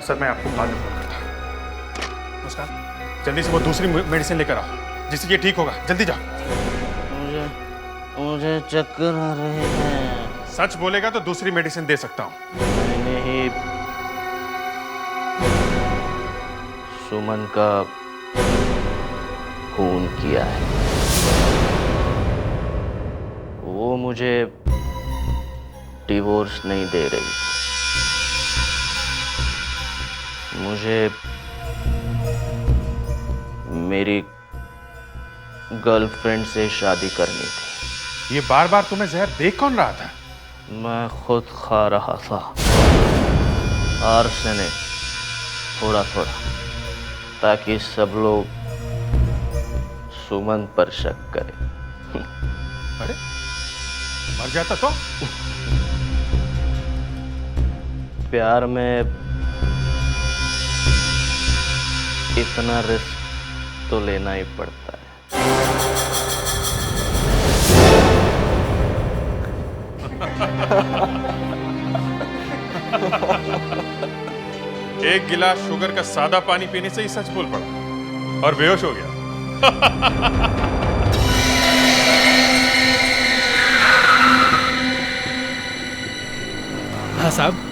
सर मैं आपको बाद में फोन करता हूँ। मुस्कान, जल्दी से वो दूसरी मेडिसिन लेकर आओ जिससे ये ठीक होगा। जल्दी जाओ। मुझे चक्कर आ रहे हैं। सच बोलेगा तो दूसरी मेडिसिन दे सकता हूँ। नहीं, सुमन का खून किया है। वो मुझे डिवोर्स नहीं दे रही। मुझे मेरी गर्लफ्रेंड से शादी करनी थी। ये बार बार तुम्हें जहर देख कौन रहा था? मैं खुद खा रहा था। आर्सेनिक, थोड़ा थोड़ा। ताकि सब लोग सुमन पर शक करें। अरे मर जाता तो? प्यार में इतना रिस्क तो लेना ही पड़ता है। एक गिलास शुगर का सादा पानी पीने से ही सच बोल पड़ा और बेहोश हो गया। हाँ साहब।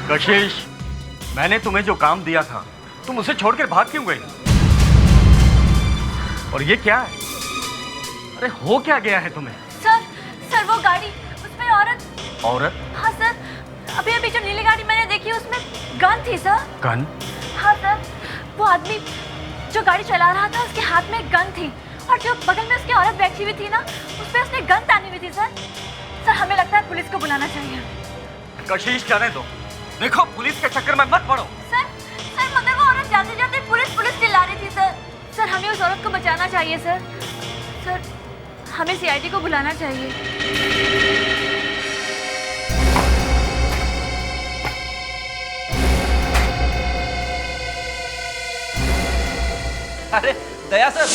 कशिश, मैंने तुम्हें जो काम दिया था तुम उसे छोड़कर भाग क्यों गई? और ये क्या है? अरे हो क्या गया है तुम्हें? सर वो गाड़ी, उसमें औरत। औरत? हाँ सर, अभी जो नीली गाड़ी मैंने देखी उसमें गन थी सर। गन? हाँ सर, वो आदमी जो गाड़ी चला रहा था उसके हाथ में गन थी और जो बगल में उसकी औरत बैठी हुई थी ना उसपे उसने गन तानी हुई थी सर। हमें लगता है पुलिस को बुलाना चाहिए। कशिश जाने दो, देखो पुलिस के चक्कर में मत पड़ो। सर मगर वो औरत जाते जाते पुलिस चिल्ला रही थी सर हमें उस औरत को बचाना चाहिए सर हमें सीआईडी को बुलाना चाहिए। अरे दया सर,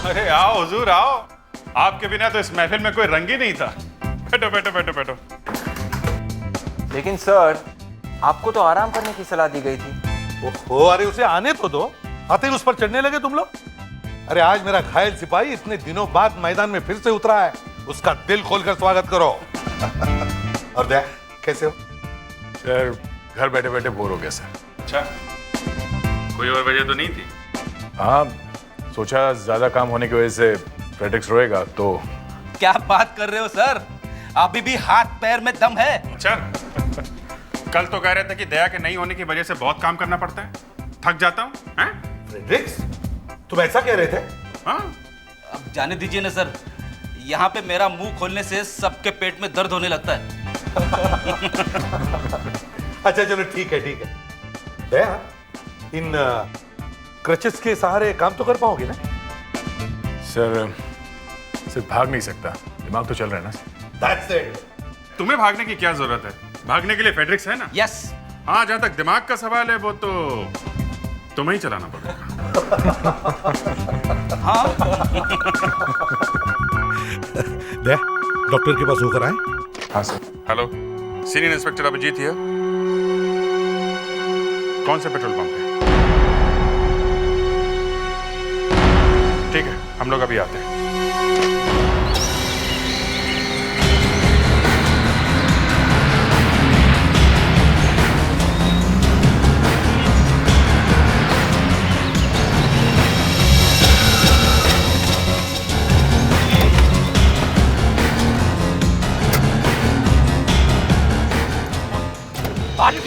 अरे आओ हुजूर आओ, आपके बिना तो इस महफिल में कोई रंग ही नहीं था। बैठो बैठो बैठो बैठो। लेकिन सर, आपको तो आराम करने की सलाह दी गई थी। ओहो, अरे उसे आने तो दो, आते ही उस पर चढ़ने लगे तुम लोग। अरे आज मेरा घायल सिपाही इतने दिनों बाद मैदान में फिर से उतरा है, उसका दिल खोलकर स्वागत करो। और दया, कैसे हो? सर घर बैठे बैठे बोर हो गया सर। अच्छा, कोई और वजह तो नहीं थी? हाँ, सोचा ज्यादा काम होने की वजह से फ्रेडरिक्स रोएगा तो। क्या बात कर रहे हो सर, अभी भी हाथ पैर में दम है। अच्छा, कल तो कह रहे थे कि दया के नहीं होने की वजह से बहुत काम करना पड़ता है, थक जाता हूँ। फ्रेडरिक्स, तुम ऐसा कह रहे थे? हाँ, अब जाने दीजिए ना सर, यहाँ पे मेरा मुंह खोलने से सबके पेट में दर्द होने लगता है। अच्छा चलो ठीक है ठीक है। दया, इन क्रचेस के सहारे काम तो कर पाओगे ना? सर सिर्फ भाग नहीं सकता, दिमाग तो चल रहा है ना। That's it. तुम्हें भागने की क्या जरूरत है? भागने के लिए फेड्रिक्स है ना। यस। हाँ, जहाँ तक दिमाग का सवाल है वो तो तुम्हें ही चलाना पड़ेगा। हाँ। दया, डॉक्टर के पास होकर आए? हाँ sir. Hello, senior inspector Abhijeet here. कौन से पेट्रोल पंप पे? ठीक है, हम लोग अभी आते हैं।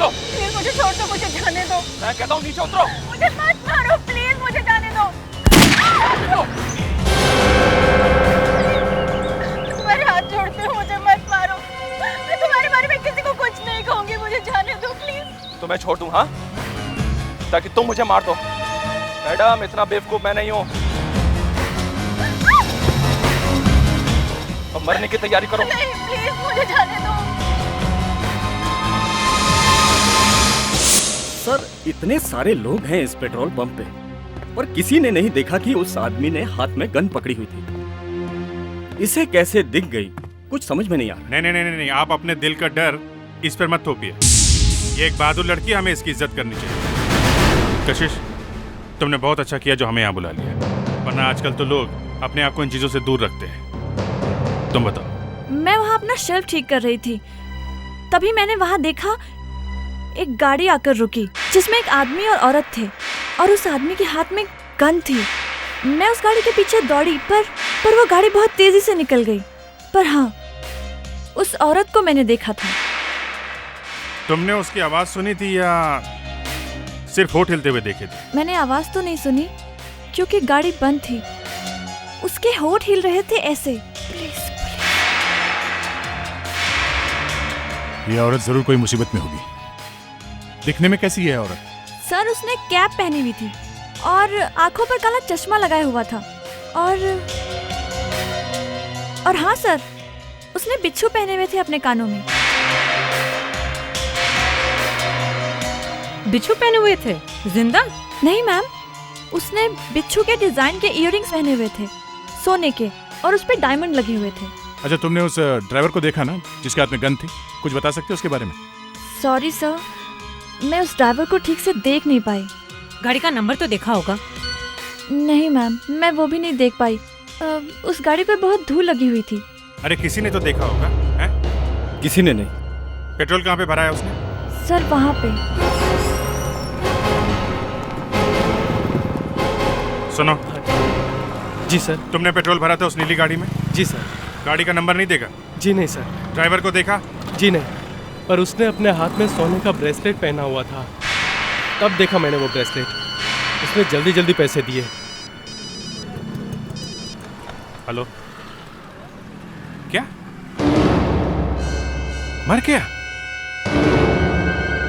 प्लीज मुझे छोड़ दो, मुझे जाने दो। मैं कहता हूँ नीचे उतरो। मुझे मत मारो प्लीज, मुझे जाने दो। तुम्हारे हाथ जोड़ते हो, मुझे मत मारो। मैं तुम्हारे बारे में किसी को कुछ नहीं कहूंगी, मुझे जाने दो प्लीज। तो मैं छोड़ दूं, हाँ, ताकि तुम मुझे मार दो। मैडम, इतना बेवकूफ मैं नहीं हूँ। अब मरने की तैयारी करो। नहीं प्लीज, मुझे जाने दो। सर, इतने सारे लोग हैं इस पेट्रोल पंप पे और किसी ने नहीं देखा कि उस आदमी ने हाथ में गन पकड़ी हुई थी। इसे कैसे दिख गई, कुछ समझ में नहीं आ रहा। नहीं, आप अपने दिल का डर इस पर मत थोपिए। ये एक बहादुर लड़की, हमें इसकी इज्जत करनी चाहिए। कशिश, तुमने बहुत अच्छा किया जो हमें यहाँ बुला लिया, वरना आजकल तो लोग अपने आप को इन चीजों से दूर रखते हैं। तुम बताओ। मैं वहाँ अपना शेल्फ ठीक कर रही थी, तभी मैंने वहाँ देखा एक गाड़ी आकर रुकी जिसमें एक आदमी और औरत थे और उस आदमी के हाथ में गन थी। मैं उस गाड़ी के पीछे दौड़ी पर वो गाड़ी बहुत तेजी से निकल गई। पर हाँ, उस औरत को मैंने देखा था। तुमने उसकी आवाज सुनी थी या सिर्फ होठ हिलते हुए देखे थे? मैंने आवाज तो नहीं सुनी क्योंकि गाड़ी बंद थी। उसके होठ हिल रहे थे ऐसे। प्लीज ये औरत जरूर कोई मुसीबत में होगी। दिखने में कैसी है औरत? सर, उसने कैप पहनी हुई थी और आंखों पर काला चश्मा लगाया हुआ था और हाँ सर, उसने बिच्छू पहने हुए थे अपने कानों में। बिच्छू पहने हुए थे? जिंदा? नहीं मैम, उसने बिच्छू के डिजाइन के इयररिंग्स पहने हुए थे, सोने के, और उस पे डायमंड लगे हुए थे। अच्छा, तुमने उस ड्राइवर को देखा ना जिसके हाथ में गन थी? कुछ बता सकते हो उसके बारे में? सॉरी सर, मैं उस ड्राइवर को ठीक से देख नहीं पाई। गाड़ी का नंबर तो देखा होगा? नहीं मैम, मैं वो भी नहीं देख पाई। उस गाड़ी पर बहुत धूल लगी हुई थी। अरे किसी ने तो देखा होगा, हैं? किसी ने नहीं। पेट्रोल कहाँ पे भरा है उसने? सर, वहाँ पे। सुनो। जी सर। तुमने पेट्रोल भरा था उस नीली गाड़ी में? जी सर। गाड़ी का नंबर नहीं देखा? जी नहीं सर। ड्राइवर को देखा? जी नहीं, पर उसने अपने हाथ में सोने का ब्रेसलेट पहना हुआ था, तब देखा मैंने वो ब्रेसलेट। उसने जल्दी जल्दी पैसे दिए। हेलो, क्या मर गया?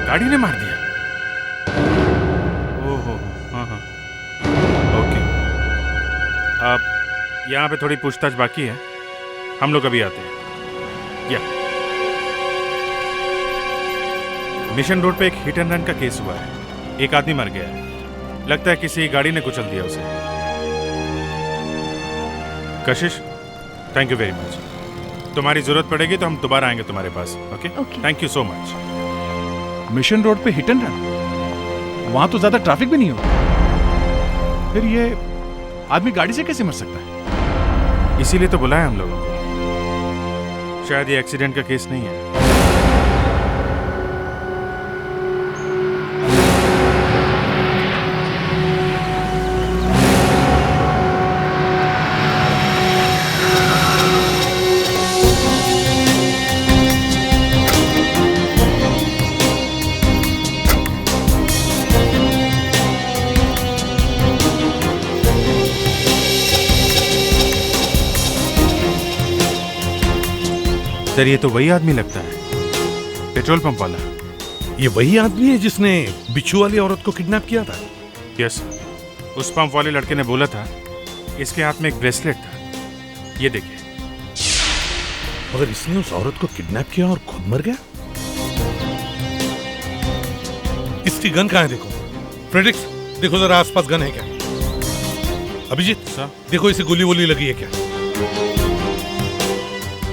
गाड़ी ने मार दिया? ओहो, हाँ हाँ, ओके। अब यहाँ पे थोड़ी पूछताछ बाकी है, हम लोग अभी आते हैं। या मिशन रोड पे एक हिट एंड रन का केस हुआ है, एक आदमी मर गया है। लगता है किसी गाड़ी ने कुचल दिया उसे। कशिश, थैंक यू वेरी मच। तुम्हारी जरूरत पड़ेगी तो हम दोबारा आएंगे तुम्हारे पास। Okay? Thank you so much. Mission road पे हिट एंड रन? वहां तो ज्यादा ट्रैफिक भी नहीं होगा, फिर ये आदमी गाड़ी से कैसे मर सकता है? इसीलिए तो बुलाया हम लोगों को। शायद ये एक्सीडेंट का केस नहीं है। सर, ये तो वही आदमी लगता है, पेट्रोल पंप वाला। ये वही आदमी है जिसने बिच्छू वाली औरत को किडनैप किया था? यस, उस पंप वाले लड़के ने बोला था इसके हाथ में एक ब्रेसलेट था। ये देखिए। मगर इसने उस औरत को किडनैप किया और खुद मर गया? इसकी गन कहाँ है? देखो फ्रेडरिक्स, देखो जरा आसपास गन है क्या? अभिजीत सर, देखो इसे गोली वोली लगी है क्या?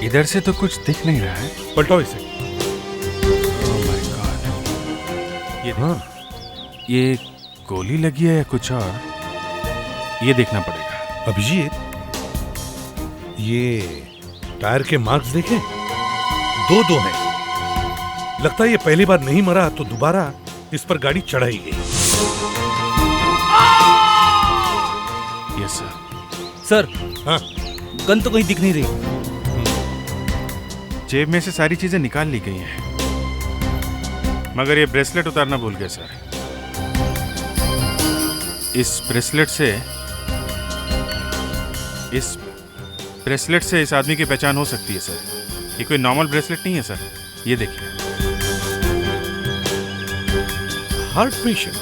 इधर से तो कुछ दिख नहीं रहा है। पलटाओ इसे। Oh my God. ये गोली लगी है या कुछ और, ये देखना पड़ेगा। अभिजीत, ये टायर के मार्क्स देखें, दो हैं। लगता है ये पहली बार नहीं मरा तो दोबारा इस पर गाड़ी चढ़ाई गई। Yes sir. सर, हाँ, गन तो कहीं दिख नहीं रही। जेब में से सारी चीजें निकाल ली गई हैं, मगर ये ब्रेसलेट उतारना भूल गए सर। इस ब्रेसलेट से इस आदमी की पहचान हो सकती है सर। ये कोई नॉर्मल ब्रेसलेट नहीं है सर, ये देखिए। Heart patient?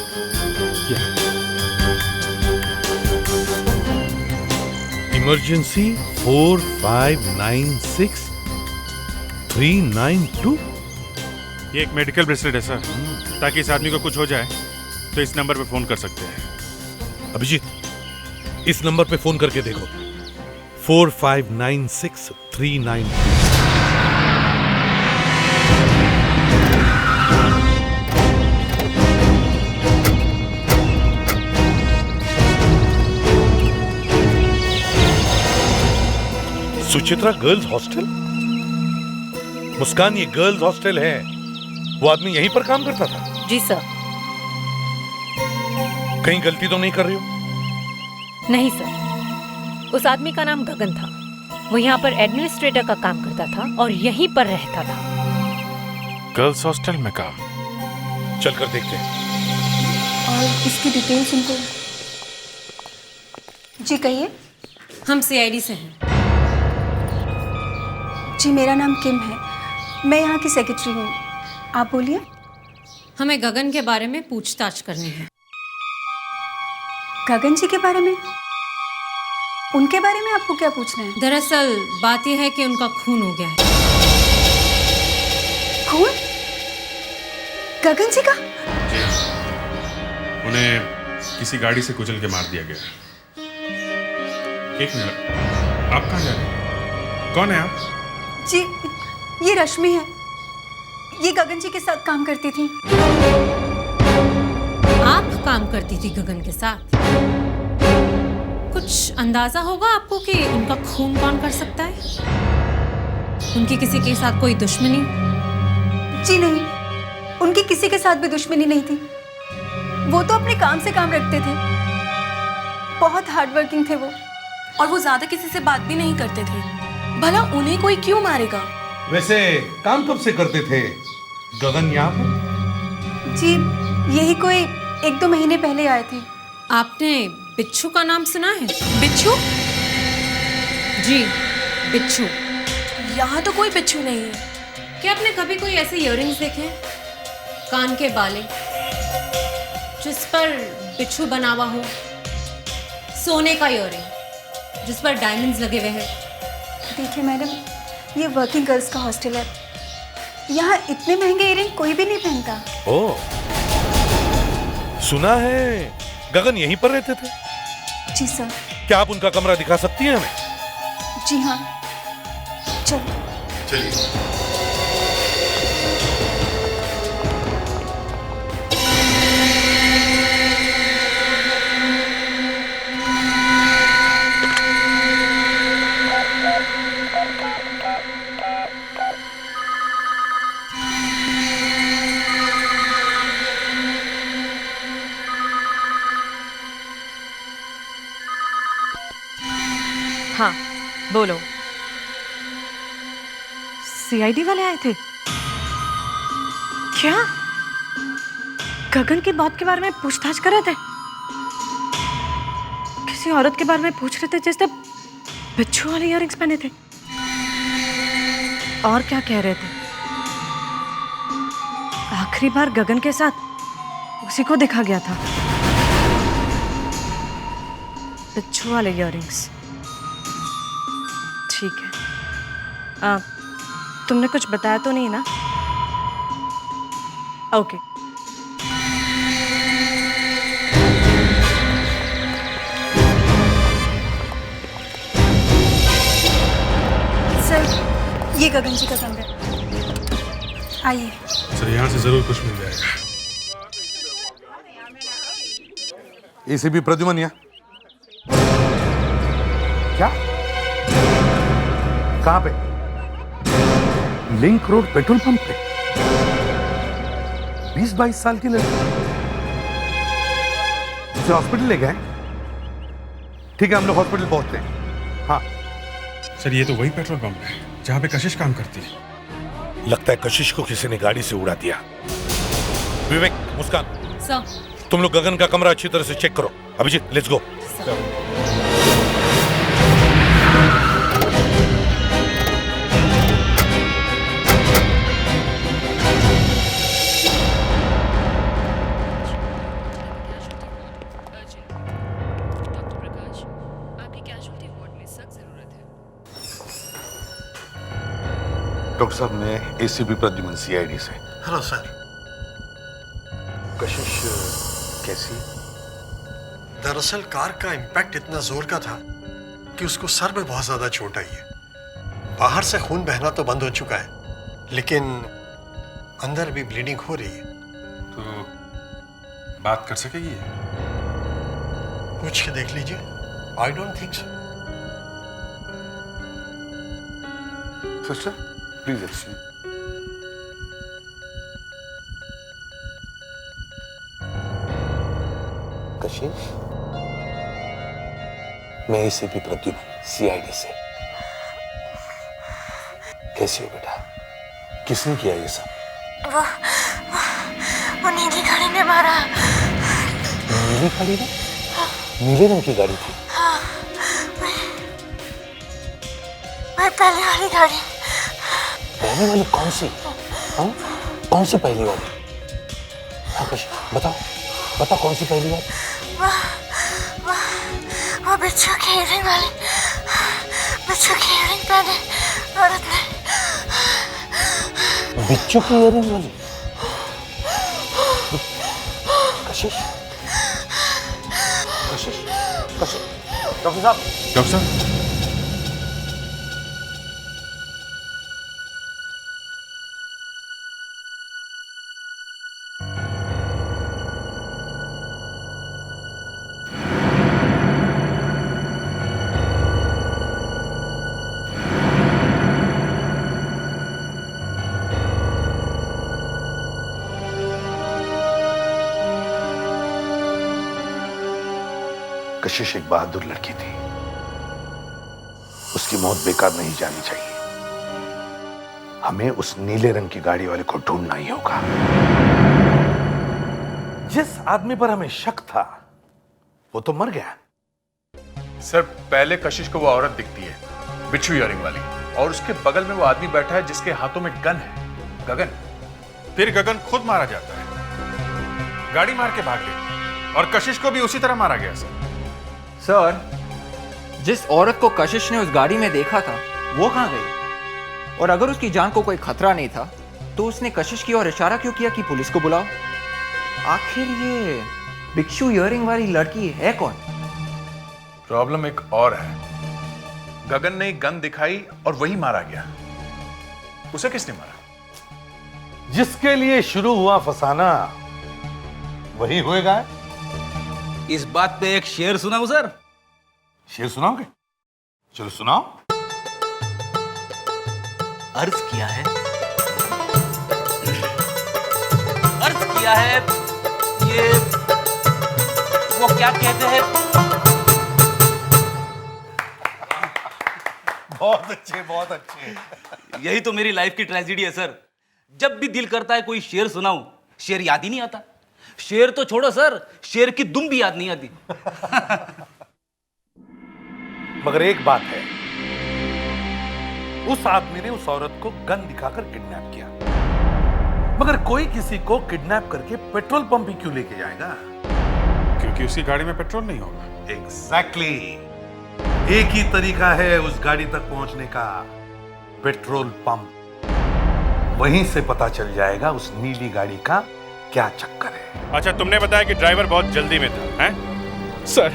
इमरजेंसी 4596-392। ये एक मेडिकल ब्रेसलेट है सर, ताकि इस आदमी को कुछ हो जाए तो इस नंबर पे फोन कर सकते हैं। अभिजीत, इस नंबर पे फोन करके देखो, 4596-392। Suchitra girls hostel? मुस्कान, ये गर्ल्स हॉस्टल है। वो आदमी यहीं पर काम करता था? जी सर। कहीं गलती तो नहीं कर रही हो? नहीं सर, उस आदमी का नाम गगन था। वो यहाँ पर एडमिनिस्ट्रेटर का काम करता था और यहीं पर रहता था। गर्ल्स हॉस्टल में काम? चलकर देखते हैं। और इसकी डिटेल्स उनको। जी कहिए। हम सीआईडी से हैं। जी मेरा नाम किम है, मैं यहाँ की सेक्रेटरी हूँ। आप बोलिए। हमें गगन के बारे में पूछताछ करनी है। गगन जी के बारे में? उनके बारे में आपको क्या पूछना है? दरअसल बात यह है कि उनका खून हो गया है। खून? गगन जी का? उन्हें किसी गाड़ी से कुचल के मार दिया गया। एक मिनट, आप कहाँ जा रहे हैं? कौन है आप? जी ये रश्मि है, ये गगन जी के साथ काम करती थी। आप काम करती थी गगन के साथ? कुछ अंदाजा होगा आपको कि उनका खून कौन कर सकता है? उनकी किसी के साथ कोई दुश्मनी? जी नहीं, उनकी किसी के साथ भी दुश्मनी नहीं थी। वो तो अपने काम से काम रखते थे, बहुत हार्ड वर्किंग थे वो। और वो ज्यादा किसी से बात भी नहीं करते थे। भला उन्हें कोई क्यों मारेगा? वैसे काम कब से करते थे गगन यहाँ पर? जी यही कोई 1-2 महीने पहले आए थे। आपने बिच्छू का नाम सुना है? बिच्छू? जी बिच्छू। यहाँ तो कोई बिच्छू नहीं है। क्या आपने कभी कोई ऐसे इयररिंग्स देखे हैं? कान के बाले जिस पर बिच्छू बना हुआ हो, सोने का इयररिंग जिस पर डायमंड्स लगे हुए हैं। देखिए मैडम, ये वर्किंग गर्ल्स का हॉस्टल है, यहाँ इतने महंगे इयररिंग कोई भी नहीं पहनता। ओह, सुना है गगन यहीं पर रहते थे? जी सर। क्या आप उनका कमरा दिखा सकती हैं हमें? जी हाँ, चलो। चलिए। हाँ बोलो। सीआईडी वाले आए थे क्या? गगन की मौत के बारे में पूछताछ कर रहे थे? किसी औरत के बारे में पूछ रहे थे जिसने बिच्छू वाले इयररिंग्स पहने थे? और क्या कह रहे थे? आखिरी बार गगन के साथ उसी को देखा गया था, बिच्छू वाले इयररिंग्स। ठीक है, तुमने कुछ बताया तो नहीं ना? ओके। सर ये गगन जी का कमरा है, आइए। सर यहाँ से जरूर कुछ मिल जाएगा। एसीपी प्रद्युमन यहाँ? क्या? कहाँ पे? लिंक रोड पेट्रोल पंप पे 20-22 साल की लड़की उसे हॉस्पिटल ले गए? ठीक है, हम लोग हॉस्पिटल पहुंचते हैं। हाँ सर, ये तो वही पेट्रोल पंप है जहाँ पे कशिश काम करती है। लगता है कशिश को किसी ने गाड़ी से उड़ा दिया। विवेक, मुस्कान, सर तुम लोग गगन का कमरा अच्छी तरह से चेक करो। Abhijit, let's go. डॉक्टर साहब, मैं एसीपी प्रद्युमन, सीआईडी से। Hello sir. कशिश कैसी? दरअसल कार का इम्पैक्ट इतना जोर का था कि उसको सर में बहुत ज्यादा चोट आई है। बाहर से खून बहना तो बंद हो चुका है, लेकिन अंदर भी ब्लीडिंग हो रही है। तो बात कर सकेगी? पूछ के देख लीजिए। I don't think so. Sister please excuse. कशिश, मैं एसीपी प्रद्युम्न, सीआईडी से। कैसी हो बेटा? किसने किया ये सब? वो नीली गाड़ी ने मारा। नीली गाड़ी ने? नीले रंग की गाड़ी थी? हाँ, मैं पहले वाली गाड़ी। पहले वाली कौन सी? हाँ? कौन सी पहली वाली? हाँ कशिश, बताओ बताओ कौन सी पहली वाली? वो बिच्छू की इयरिंग वाली, बिच्छू की इयरिंग पहने औरत ने। बिच्छू की इयरिंग वाली? कशिश, कशिश, कशिश, डॉक्टर साहब। डॉक्टर साहब, कशिश एक बहादुर लड़की थी, उसकी मौत बेकार नहीं जानी चाहिए। हमें उस नीले रंग की गाड़ी वाले को ढूंढना ही होगा। जिस आदमी पर हमें शक था वो तो मर गया। सर पहले कशिश को वो औरत दिखती है, बिच्छू इयरिंग वाली, और उसके बगल में वो आदमी बैठा है जिसके हाथों में गन है, गगन। फिर गगन खुद मारा जाता है, गाड़ी मार के भाग गई, और कशिश को भी उसी तरह मारा गया। सर, जिस औरत को कशिश ने उस गाड़ी में देखा था वो कहां गई? और अगर उसकी जान को कोई खतरा नहीं था तो उसने कशिश की ओर इशारा क्यों किया कि पुलिस को बुलाओ? आखिर ये बिच्छू इयरिंग वाली लड़की है कौन? प्रॉब्लम एक और है, गगन ने गन दिखाई और वही मारा गया। उसे किसने मारा? जिसके लिए शुरू हुआ फसाना वही होएगा। इस बात पे एक शेर सुनाऊं सर? शेर सुनाओगे? चलो सुनाओ। अर्ज किया है, अर्ज किया है, ये वो क्या कहते हैं? बहुत अच्छे, बहुत अच्छे। यही तो मेरी लाइफ की ट्रेजेडी है सर। जब भी दिल करता है कोई शेर सुनाऊं, शेर याद ही नहीं आता। शेर तो छोड़ो सर, शेर की दुम भी याद नहीं आती। मगर एक बात है, उस आदमी ने उस औरत को गन दिखाकर किडनैप किया। मगर कोई किसी को किडनैप करके पेट्रोल पंप ही क्यों लेके जाएगा? क्योंकि उसकी गाड़ी में पेट्रोल नहीं होगा। एग्जैक्टली। एक ही तरीका है उस गाड़ी तक पहुंचने का, पेट्रोल पंप। वहीं से पता चल जाएगा उस नीली गाड़ी का क्या चक्कर है। अच्छा, तुमने बताया कि ड्राइवर बहुत जल्दी में था, हैं? सर,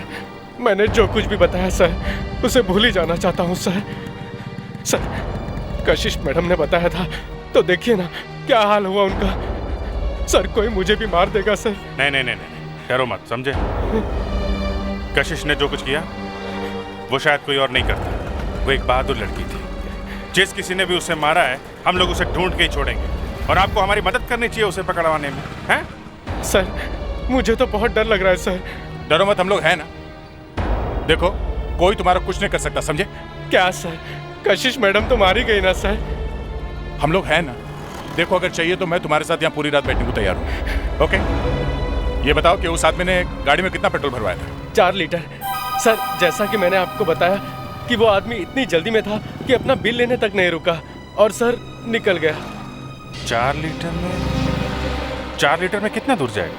मैंने जो कुछ भी बताया सर, उसे भूल ही जाना चाहता हूँ सर। सर, कशिश मैडम ने बताया था, तो देखिए ना क्या हाल हुआ उनका। सर, कोई मुझे भी मार देगा सर। नहीं नहीं नहीं, डरो मत, समझे? कशिश ने जो कुछ किया वो शायद कोई और नहीं करता। वो एक बहादुर लड़की थी। जिस किसी ने भी उसे मारा है, हम लोग उसे ढूंढ के ही छोड़ेंगे, और आपको हमारी मदद करनी चाहिए उसे पकड़वाने में, हैं? सर, मुझे तो बहुत डर लग रहा है सर। डरो मत, हम लोग हैं ना। देखो, कोई तुम्हारा कुछ नहीं कर सकता, समझे? क्या सर, कशिश मैडम तो मारी गई ना सर? हम लोग हैं ना। देखो, अगर चाहिए तो मैं तुम्हारे साथ यहाँ पूरी रात बैठने को तैयार हूँ। ओके? ये बताओ कि उस आदमी ने गाड़ी में कितना पेट्रोल भरवाया था? 4 लीटर। सर, जैसा कि मैंने आपको बताया कि वो आदमी इतनी जल्दी में था कि अपना बिल लेने तक नहीं रुका, और सर निकल गया। 4 लीटर में कितना दूर जाएगा?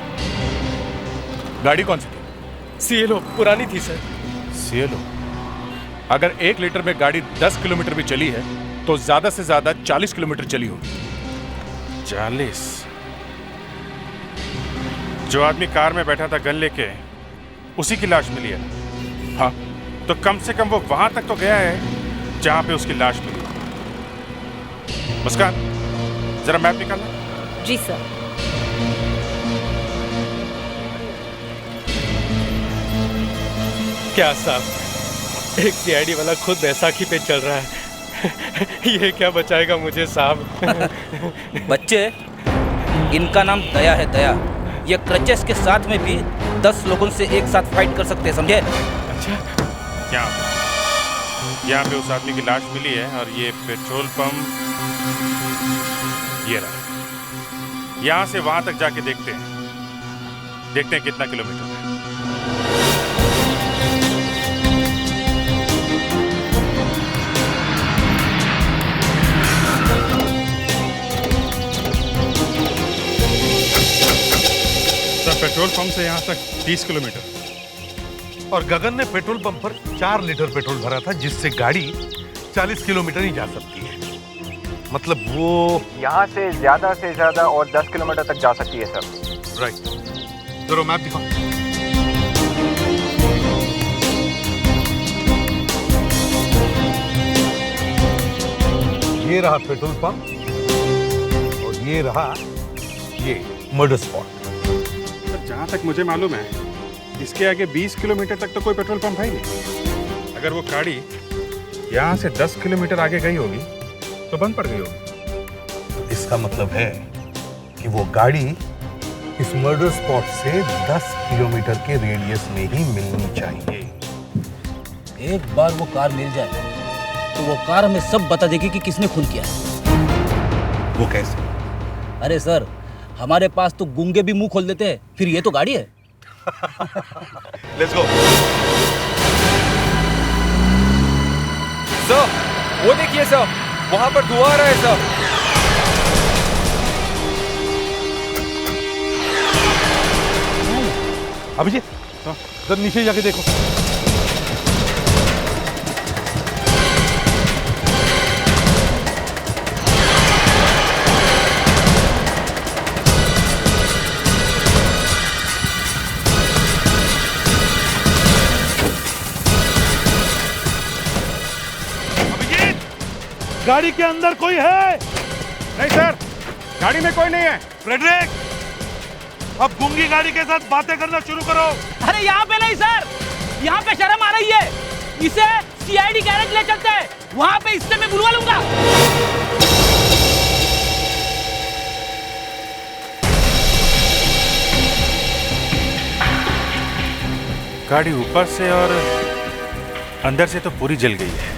गाड़ी कौन सी थी? सीएलओ पुरानी थी सर। सीएलओ? अगर 1 लीटर में गाड़ी 10 किलोमीटर भी चली है तो ज्यादा से ज्यादा 40 किलोमीटर चली होगी। 40? जो आदमी कार में बैठा था गन लेके, उसी की लाश मिली है। हाँ, तो कम से कम वो वहां तक तो गया है जहां पे उसकी लाश मिली। मुस्कान, जरा मैप निकालना। जी सर। क्या साहब, एक सीआईडी वाला खुद बैसाखी पे चल रहा है, ये क्या बचाएगा मुझे साहब? बच्चे, इनका नाम दया है, दया। ये क्रचेस के साथ में भी 10 लोगों से एक साथ फाइट कर सकते हैं, समझे? अच्छा। क्या यहाँ पे उस आदमी की लाश मिली है और ये पेट्रोल पंप ये रहा। यहाँ से वहां तक जाके देखते हैं कितना किलोमीटर है। पेट्रोल पंप से यहाँ तक 30 किलोमीटर। और गगन ने पेट्रोल पंप पर 4 लीटर पेट्रोल भरा था, जिससे गाड़ी 40 किलोमीटर ही जा सकती है। मतलब वो यहाँ से ज्यादा और 10 किलोमीटर तक जा सकती है सर। राइट। जरा मैप दिखाओ। ये रहा पेट्रोल पंप और ये रहा ये मर्डर स्पॉट। जहाँ तक मुझे मालूम है इसके आगे 20 किलोमीटर तक तो कोई पेट्रोल पंप है ही नहीं। अगर वो गाड़ी यहाँ से 10 किलोमीटर आगे गई होगी तो बंद पड़ गई होगी। इसका मतलब है कि वो गाड़ी इस मर्डर स्पॉट से 10 किलोमीटर के रेडियस में ही मिलनी चाहिए। एक बार वो कार मिल जाए तो वो कार हमें सब बता देगी कि किसने खून किया। वो कैसे? अरे सर, हमारे पास तो गूंगे भी मुंह खोल देते हैं, फिर ये तो गाड़ी है। Let's go. सर, वो देखिए सर, वहां पर धुआं आ रहा है सर। अभिजीत, जरा नीचे जाके देखो। गाड़ी के अंदर कोई है? नहीं सर, गाड़ी में कोई नहीं है। फ्रेडरिक, अब गूंगी गाड़ी के साथ बातें करना शुरू करो। अरे यहाँ पे नहीं सर, यहाँ पे शर्म आ रही है। इसे सीआईडी गैरेज ले चलते हैं, वहाँ पे इससे मैं बुलवा लूंगा। गाड़ी ऊपर से और अंदर से तो पूरी जल गई है।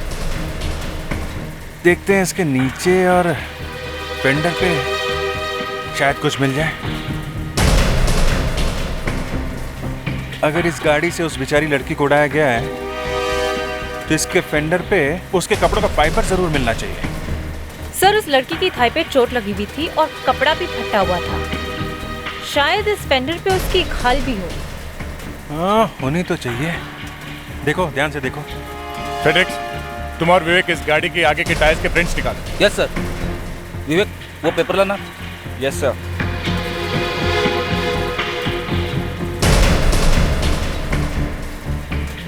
देखते हैं इसके नीचे और फेंडर पे शायद कुछ मिल जाए। अगर इस गाड़ी से उस बेचारी लड़की को उड़ाया गया है तो इसके फेंडर पे उसके कपड़ों का फाइबर जरूर मिलना चाहिए। सर, उस लड़की की थाई पे चोट लगी हुई थी और कपड़ा भी फटा हुआ था। शायद इस फेंडर पे उसकी खाल भी हो। हाँ, होनी तो चाहिए। देखो, ध्यान से देखो। फेडेक्स, तुम और विवेक इस गाड़ी के आगे के टायर्स के प्रिंट्स निकालो। Yes sir. विवेक, वो पेपर लाना। Yes sir.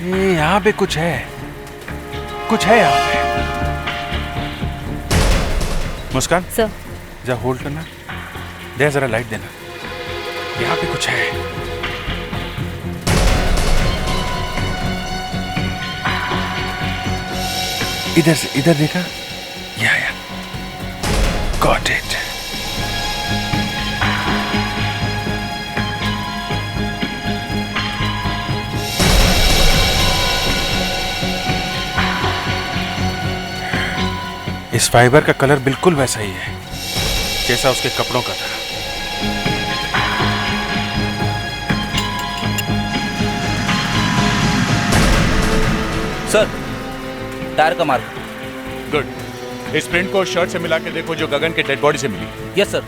ये यहाँ पे कुछ है यहाँ पे। मुस्कान सर, जा होल्ड करना, दे जरा लाइट देना। यहाँ पे कुछ है। इधर से, इधर देखा? या गॉट इट। इस फाइबर का कलर बिल्कुल वैसा ही है जैसा उसके कपड़ों का था। सर, टायर का मार्क। गुड। इस प्रिंट को शर्ट से मिला के देखो जो गगन के डेड बॉडी से मिली। Yes sir.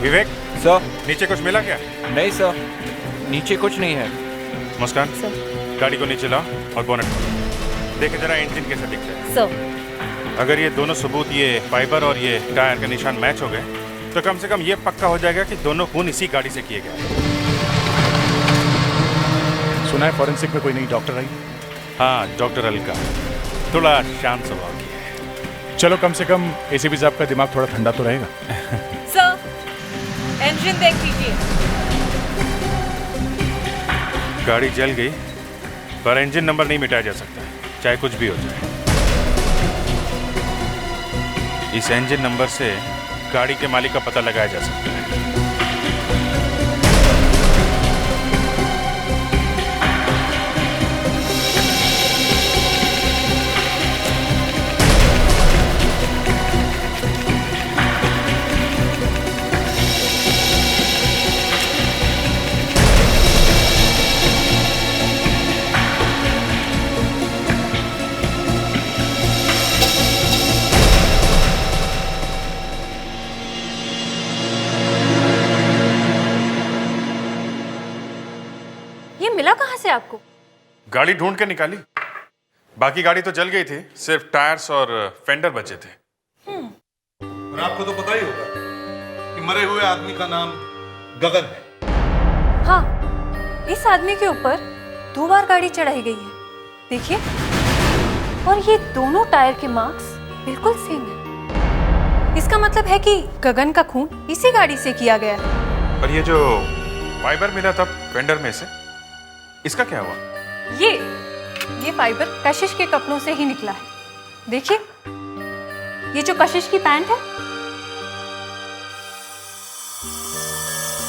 विवेक सर, नीचे कुछ मिला क्या? नहीं सर, नीचे कुछ नहीं है। मुस्कान, गाड़ी को नीचे लाओ और बोनट खोलो। देखे जरा इंजन कैसा दिखता है। सर, अगर ये दोनों सबूत, ये फाइबर और ये टायर का निशान मैच हो गए तो कम से कम ये पक्का हो जाएगा कि दोनों खून इसी गाड़ी से किए गए। सुना है फॉरेंसिक में कोई नई डॉक्टर आई? हाँ, डॉक्टर अलका थोड़ा शांत स्वभाव की है। चलो, कम से कम एसीपी साहब का दिमाग थोड़ा ठंडा तो रहेगा। सर, इंजन देख लीजिए। गाड़ी जल गई पर इंजन नंबर नहीं मिटाया जा सकता, चाहे कुछ भी हो जाए। इस इंजन नंबर से गाड़ी के मालिक का पता लगाया जा सकता है। ये मिला कहाँ से आपको? गाड़ी ढूंढ के निकाली। बाकी गाड़ी तो जल गई थी, सिर्फ टायर्स और फेंडर बचे थे। और आपको तो पता ही होगा कि मरे हुए आदमी का नाम गगन है। हाँ, इस आदमी के ऊपर 2 बार गाड़ी चढ़ाई गई है, देखिए। और ये दोनों टायर के मार्क्स बिल्कुल सेम है। इसका मतलब है कि गगन का खून इसी गाड़ी से किया गया है। पर ये जो फाइबर मिला था फेंडर में से, इसका क्या हुआ? ये फाइबर कशिश के कपड़ों से ही निकला है। देखिए, ये जो कशिश की पैंट है,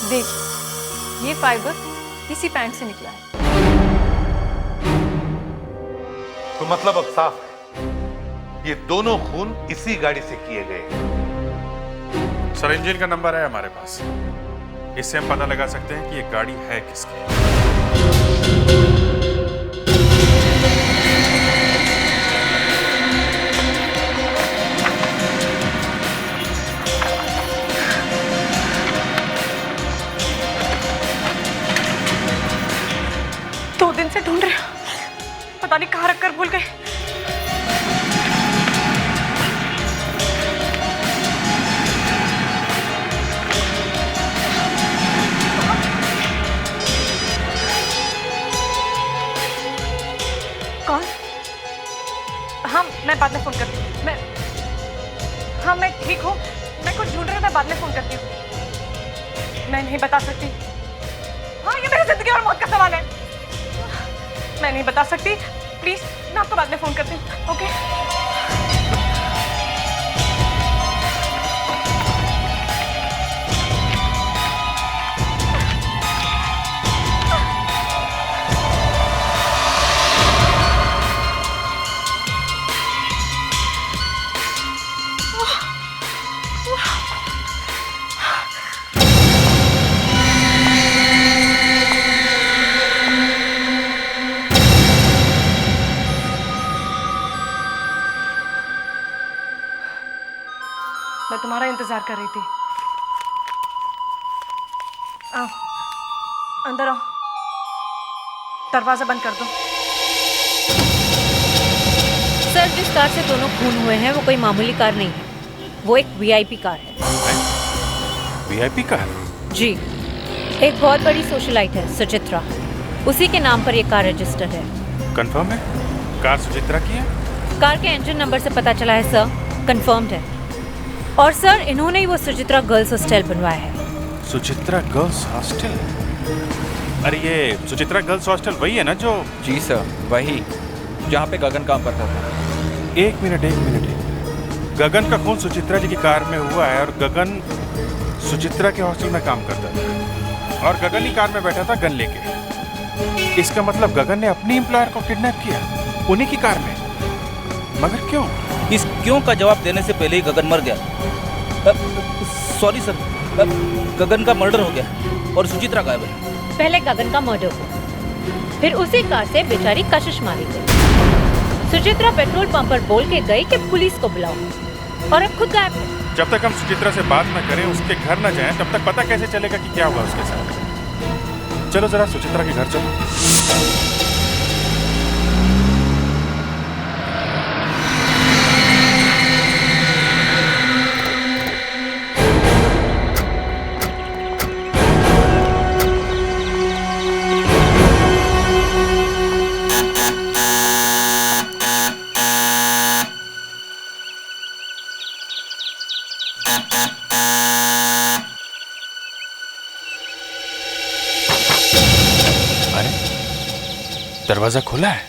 देखिए, ये फाइबर इसी पैंट से निकला है। तो मतलब अब साफ है, ये दोनों खून इसी गाड़ी से किए गए। सर, इंजन का नंबर है हमारे पास, इससे हम पता लगा सकते हैं कि ये गाड़ी है किसकी। दो दिन से ढूंढ रहे हो, पता नहीं कहाँ रखकर भूल गए। कौन? हाँ, मैं बाद में फोन करती हूँ। हाँ, मैं ठीक हूँ। मैं कुछ ढूंढ रही हूँ, मैं बाद में फोन करती हूँ। मैं नहीं बता सकती। हाँ, ये मेरी जिंदगी और मौत का सवाल है। मैं नहीं बता सकती। प्लीज, मैं आपको बाद में फोन करती हूँ। ओके? मैं तुम्हारा इंतजार कर रही थी। आओ, अंदर आओ। दरवाजा बंद कर दो। सर, जिस कार से दोनों खून हुए हैं वो कोई मामूली कार नहीं है, वो एक वीआईपी कार है। VIP car? जी, एक बहुत बड़ी सोशलाइट है, सुचित्रा। उसी के नाम पर ये कार रजिस्टर्ड है। कंफर्म है? कार सुचित्रा की है? कार के इंजन नंबर से पता चला है सर, कंफर्म्ड है। और सर, इन्होंने ही वो सुचित्रा गर्ल्स हॉस्टल बनवाया है। Suchitra girls hostel? अरे ये सुचित्रा गर्ल्स हॉस्टल वही है ना जो? जी सर, वही जहाँ पे गगन काम करता था। एक मिनट। गगन का खून सुचित्रा जी की कार में हुआ है और गगन सुचित्रा के हॉस्टल में काम करता था और गगन ही कार में बैठा था गन लेके। इसका मतलब गगन ने अपनी एम्प्लॉयर को किडनैप किया उन्हीं की कार में। मगर क्यों? इस क्यों का जवाब देने से पहले ही गगन मर गया। सॉरी सर, गगन का मर्डर हो गया और सुचित्रा गायब है। पहले गगन का मर्डर हुआ, फिर उसी कार से बेचारी कशिश मारी गई। सुचित्रा पेट्रोल पंप पर बोल के गई कि पुलिस को बुलाओ और अब खुद गायब है। जब तक हम सुचित्रा से बात न करें, उसके घर न जाएं, तब तक पता कैसे चलेगा कि क्या हुआ उसके साथ। चलो जरा सुचित्रा के घर चलो। दरवाजा खुला है।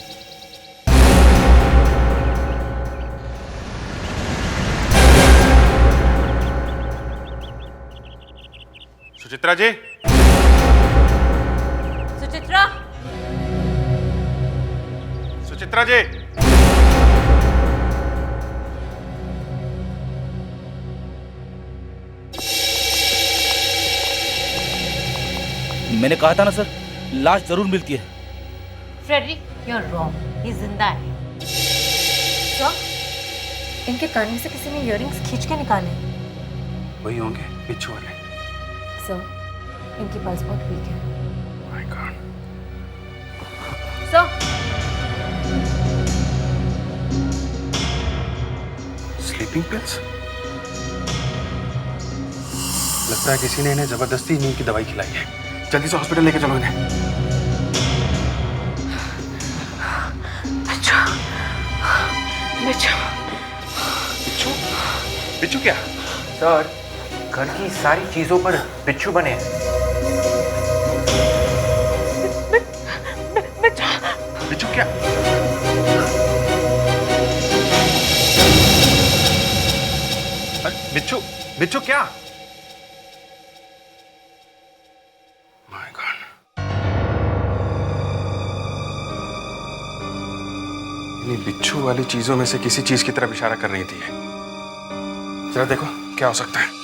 सुचित्रा जी। सुचित्रा। सुचित्रा जी। मैंने कहा था ना सर, लाश जरूर मिलती है। फ्रेडरिक, यू आर रॉन्ग, ये जिंदा है। सर, इनके कान में से किसी ने इयररिंग्स खींच के निकाले। वही होंगे बिच्छू वाले। सर, इनकी पल्स बहुत वीक है। My God. Sir, sleeping pills? लगता है किसी ने इन्हें जबरदस्ती नींद की दवाई खिलाई है। जल्दी से हॉस्पिटल लेके चलो इन्हें। बिच्छू, बिच्छू, बिच्छू? बिच्छू क्या? सर, घर की सारी चीजों पर बिच्छू बने हैं। बिच्छू क्या? बिच्छू, बिच्छू क्या? My God. इन्हीं बिच्छू वाली चीजों में से किसी चीज की तरफ इशारा कर रही थी। जरा देखो क्या हो सकता है।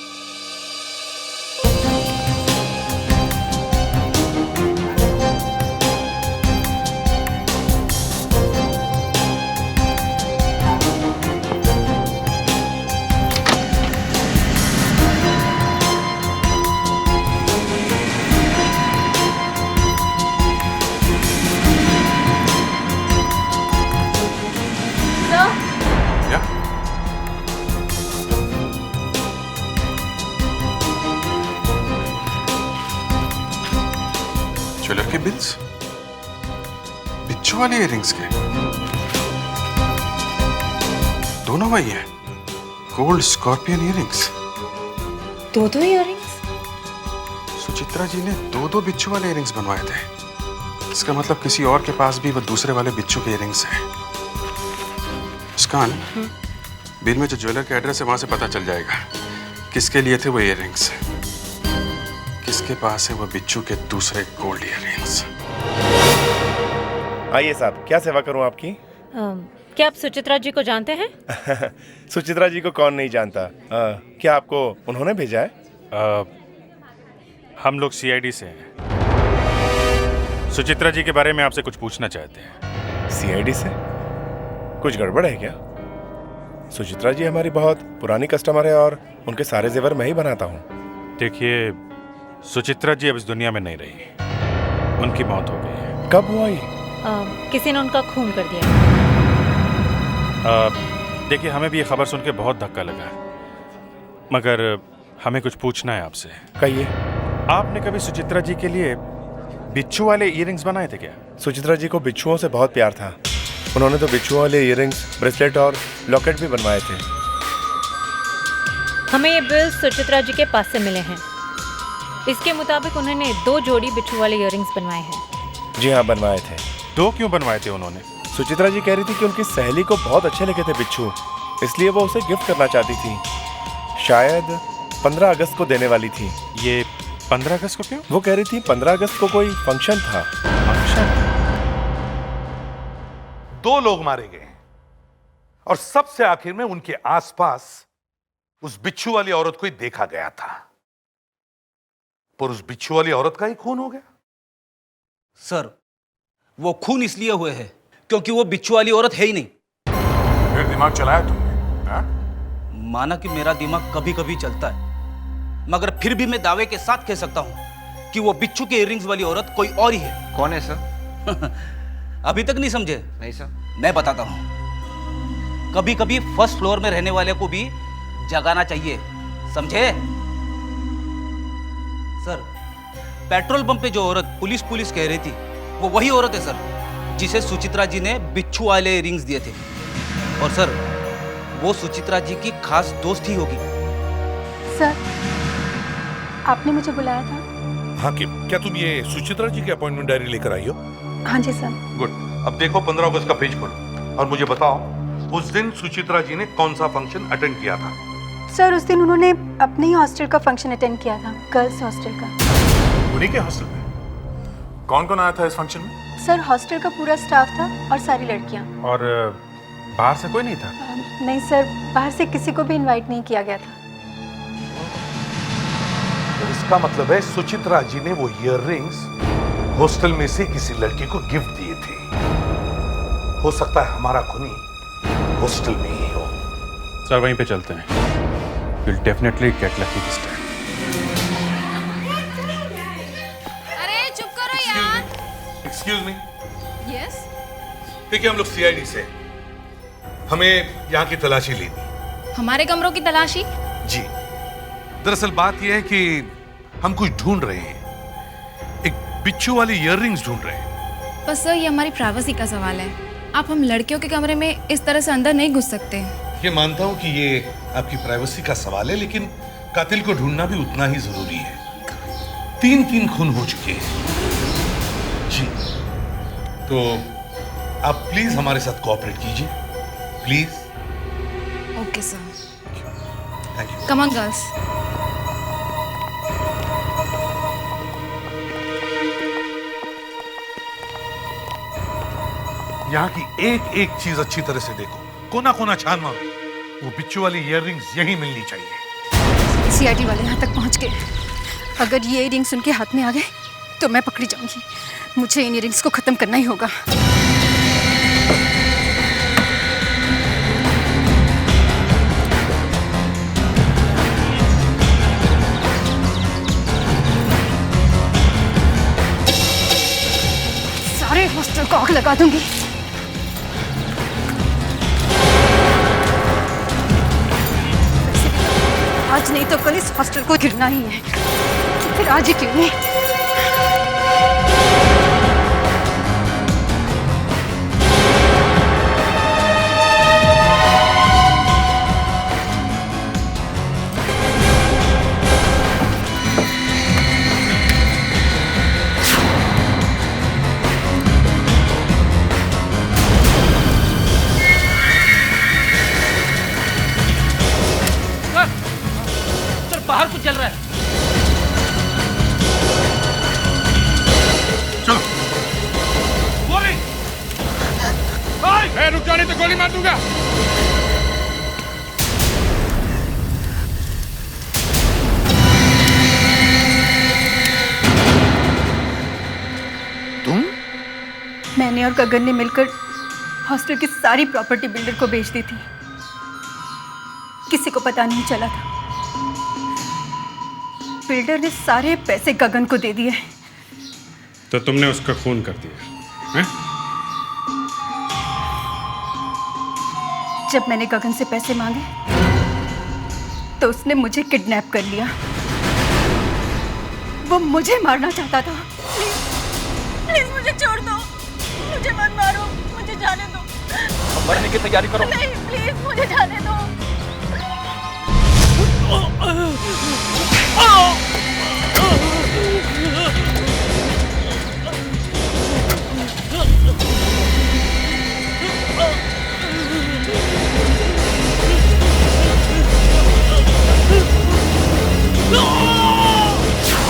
ज्वेलर के बिल्स, बिच्छू वाले इयररिंग्स के, दोनों वही है। Gold scorpion earrings. दो इयररिंग्स? सुचित्रा जी ने दो बिच्छू वाले इयररिंग्स बनवाए थे। इसका मतलब किसी और के पास भी वो दूसरे वाले बिच्छू के इयररिंग्स हैं। मुस्कान, बिल में जो ज्वेलर का एड्रेस है वहां से पता चल जाएगा किसके लिए थे वो इयररिंग्स, किसके पास है वो बिच्छू के दूसरे गोल्ड इयररिंग्स। आइए साहब, क्या सेवा करूं आपकी? क्या आप सुचित्रा जी को जानते हैं? सुचित्रा जी को कौन नहीं जानता। क्या आपको उन्होंने भेजा है? हम लोग सीआईडी से हैं। सुचित्रा जी के बारे में आपसे कुछ पूछना चाहते हैं। सीआईडी से? कुछ गड़बड़ है क्या? सुचित्रा जी हमारी बहुत पुरानी कस्टमर है और उनके सारे जेवर मैं ही बनाता हूँ। देखिए, सुचित्रा जी अब इस दुनिया में नहीं रही। उनकी मौत हो गई है। कब हुआ ये? किसी ने उनका खून कर दिया। देखिए, हमें भी ये खबर सुन के बहुत धक्का लगा, मगर हमें कुछ पूछना है आपसे। कहिए। आपने कभी सुचित्रा जी के लिए बिच्छू वाले इयररिंग्स बनाए थे क्या? सुचित्रा जी को बिच्छुओं से बहुत प्यार था। उन्होंने तो बिच्छुओं वाले इयररिंग्स, ब्रेसलेट और लॉकेट भी बनवाए थे। हमें ये बिल सुचित्रा जी के पास से मिले हैं। इसके मुताबिक उन्होंने 2 जोड़ी बिच्छू वाले इयररिंग्स बनवाए हैं। जी हाँ, बनवाए थे। 2 क्यों बनवाए थे उन्होंने? सुचित्रा जी कह रही थी कि उनकी सहेली को बहुत अच्छे लगे थे बिच्छू, इसलिए वो उसे गिफ्ट करना चाहती थी। शायद 15 अगस्त को देने वाली थी। ये 15 अगस्त को क्यों? वो कह रही थी 15 अगस्त को कोई फंक्शन था। फंक्शन? 2 लोग मारे गए और सबसे आखिर में उनके आसपास उस बिच्छू वाली औरत को ही देखा गया था, पर उस बिच्छू वाली औरत का ही खून हो गया। सर, वो खून इसलिए हुए हैं क्योंकि वो बिच्छू वाली औरत है ही नहीं। फिर दिमाग चलाया तुमने? हाँ? माना कि मेरा दिमाग कभी कभी चलता है, मगर फिर भी मैं दावे के साथ कह सकता हूं कि वो बिच्छू के इयररिंग्स वाली औरत कोई और ही है। कौन है सर? अभी तक नहीं समझे? नहीं सर। मैं बताता हूं। कभी कभी फर्स्ट फ्लोर में रहने वाले को भी जगाना चाहिए, समझे? सर, पेट्रोल पंप पे जो औरत पुलिस कह रही थी, वो वही औरत है सर जिसे सुचित्रा जी ने बिच्छू वाले इयररिंग्स दिए थे। और सर, वो सुचित्रा जी की खास दोस्त ही होगी। सर, आपने मुझे बुलाया था? हाँ, क्या तुम ये सुचित्रा जी की अपॉइंटमेंट डायरी लेकर आई हो? हाँ जी सर। गुड। अब देखो 15 अगस्त का पेज खोलो और मुझे बताओ उस दिन सुचित्रा जी ने कौन सा फंक्शन अटेंड किया था। सर उस दिन उन्होंने अपने ही हॉस्टल का फंक्शन अटेंड किया था, गर्ल्स हॉस्टल का। उन्हीं के हॉस्टल में? कौन कौन आया था इस फंक्शन में? सर हॉस्टल का पूरा स्टाफ था और सारी लड़कियां। और बाहर से कोई नहीं था? नहीं सर, बाहर से किसी को भी इनवाइट नहीं किया गया था। तो इसका मतलब है सुचित्रा जी ने वो इयररिंग्स हॉस्टल में से किसी लड़के को गिफ्ट दिए थे। हो सकता है हमारा खूनी हॉस्टल में ही हो। सर वहीं पे चलते हैं। We'll definitely get lucky this time. अरे चुप करो यार। Excuse me. यस। देखिए हम लोग सीआईडी से, हमें यहाँ की तलाशी लेनी। हमारे कमरों की तलाशी? जी, दरअसल बात यह है कि हम कुछ ढूंढ रहे हैं, एक बिच्छू वाली इयररिंग्स ढूंढ रहे हैं। पर सर ये हमारी प्राइवेसी का सवाल है, आप हम लड़कियों के कमरे में इस तरह से अंदर नहीं घुस सकते। ये मानता हूँ कि ये आपकी प्राइवेसी का सवाल है, लेकिन कातिल को ढूंढना भी उतना ही जरूरी है। 3 खून हो चुके हैं। जी, तो आप प्लीज हमारे साथ कोऑपरेट कीजिए, please. Okay sir. Thank you. Come on girls. यहाँ की एक एक चीज अच्छी तरह से देखो, कोना कोना छान मारो। वो बिच्छू वाली इयररिंग्स यहीं मिलनी चाहिए। सीआईडी वाले यहाँ तक पहुँच गए। अगर ये इयररिंग्स उनके हाथ में आ गए तो मैं पकड़ी जाऊंगी। मुझे इन इयररिंग्स को खत्म करना ही होगा। सारे हॉस्टल को आग लगा दूंगी। आज नहीं तो कल इस हॉस्टल को गिरना ही है, फिर आज ही क्यों नहीं। बाहर कुछ चल रहा है। चलो। गोली! मैं रुक जाने तो गोली मार दूंगा। तुम? मैंने और गगन ने मिलकर हॉस्टल की सारी प्रॉपर्टी बिल्डर को बेच दी थी। किसी को पता नहीं चला था। बिल्डर ने सारे पैसे गगन को दे दिए। तो तुमने उसका खून कर दिया है? जब मैंने गगन से पैसे मांगे तो उसने मुझे किडनैप कर लिया। वो मुझे मारना चाहता था। प्लीज मुझे छोड़ दो, मुझे मत मारो, मुझे जाने दो। अब मरने की तैयारी करो। नहीं प्लीज मुझे जाने दो।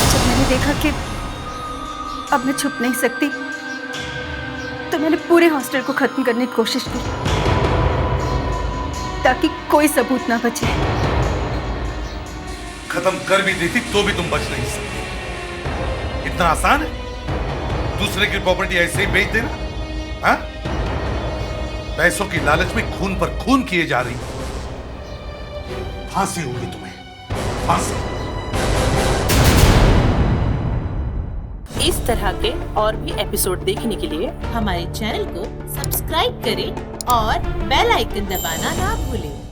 जब मैंने देखा कि अब मैं छुप नहीं सकती तो मैंने पूरे हॉस्टल को खत्म करने की कोशिश की ताकि कोई सबूत ना बचे। खत्म कर भी देती तो भी तुम बच नहीं सकती। इतना आसान है दूसरे की प्रॉपर्टी ऐसे ही बेच देना? हाँ? पैसों की लालच में खून पर खून किए जा रही। फांसी होगी तुम्हें, फांसी। इस तरह के और भी एपिसोड देखने के लिए हमारे चैनल को सब्सक्राइब करें और बेल आइकन दबाना ना भूलें।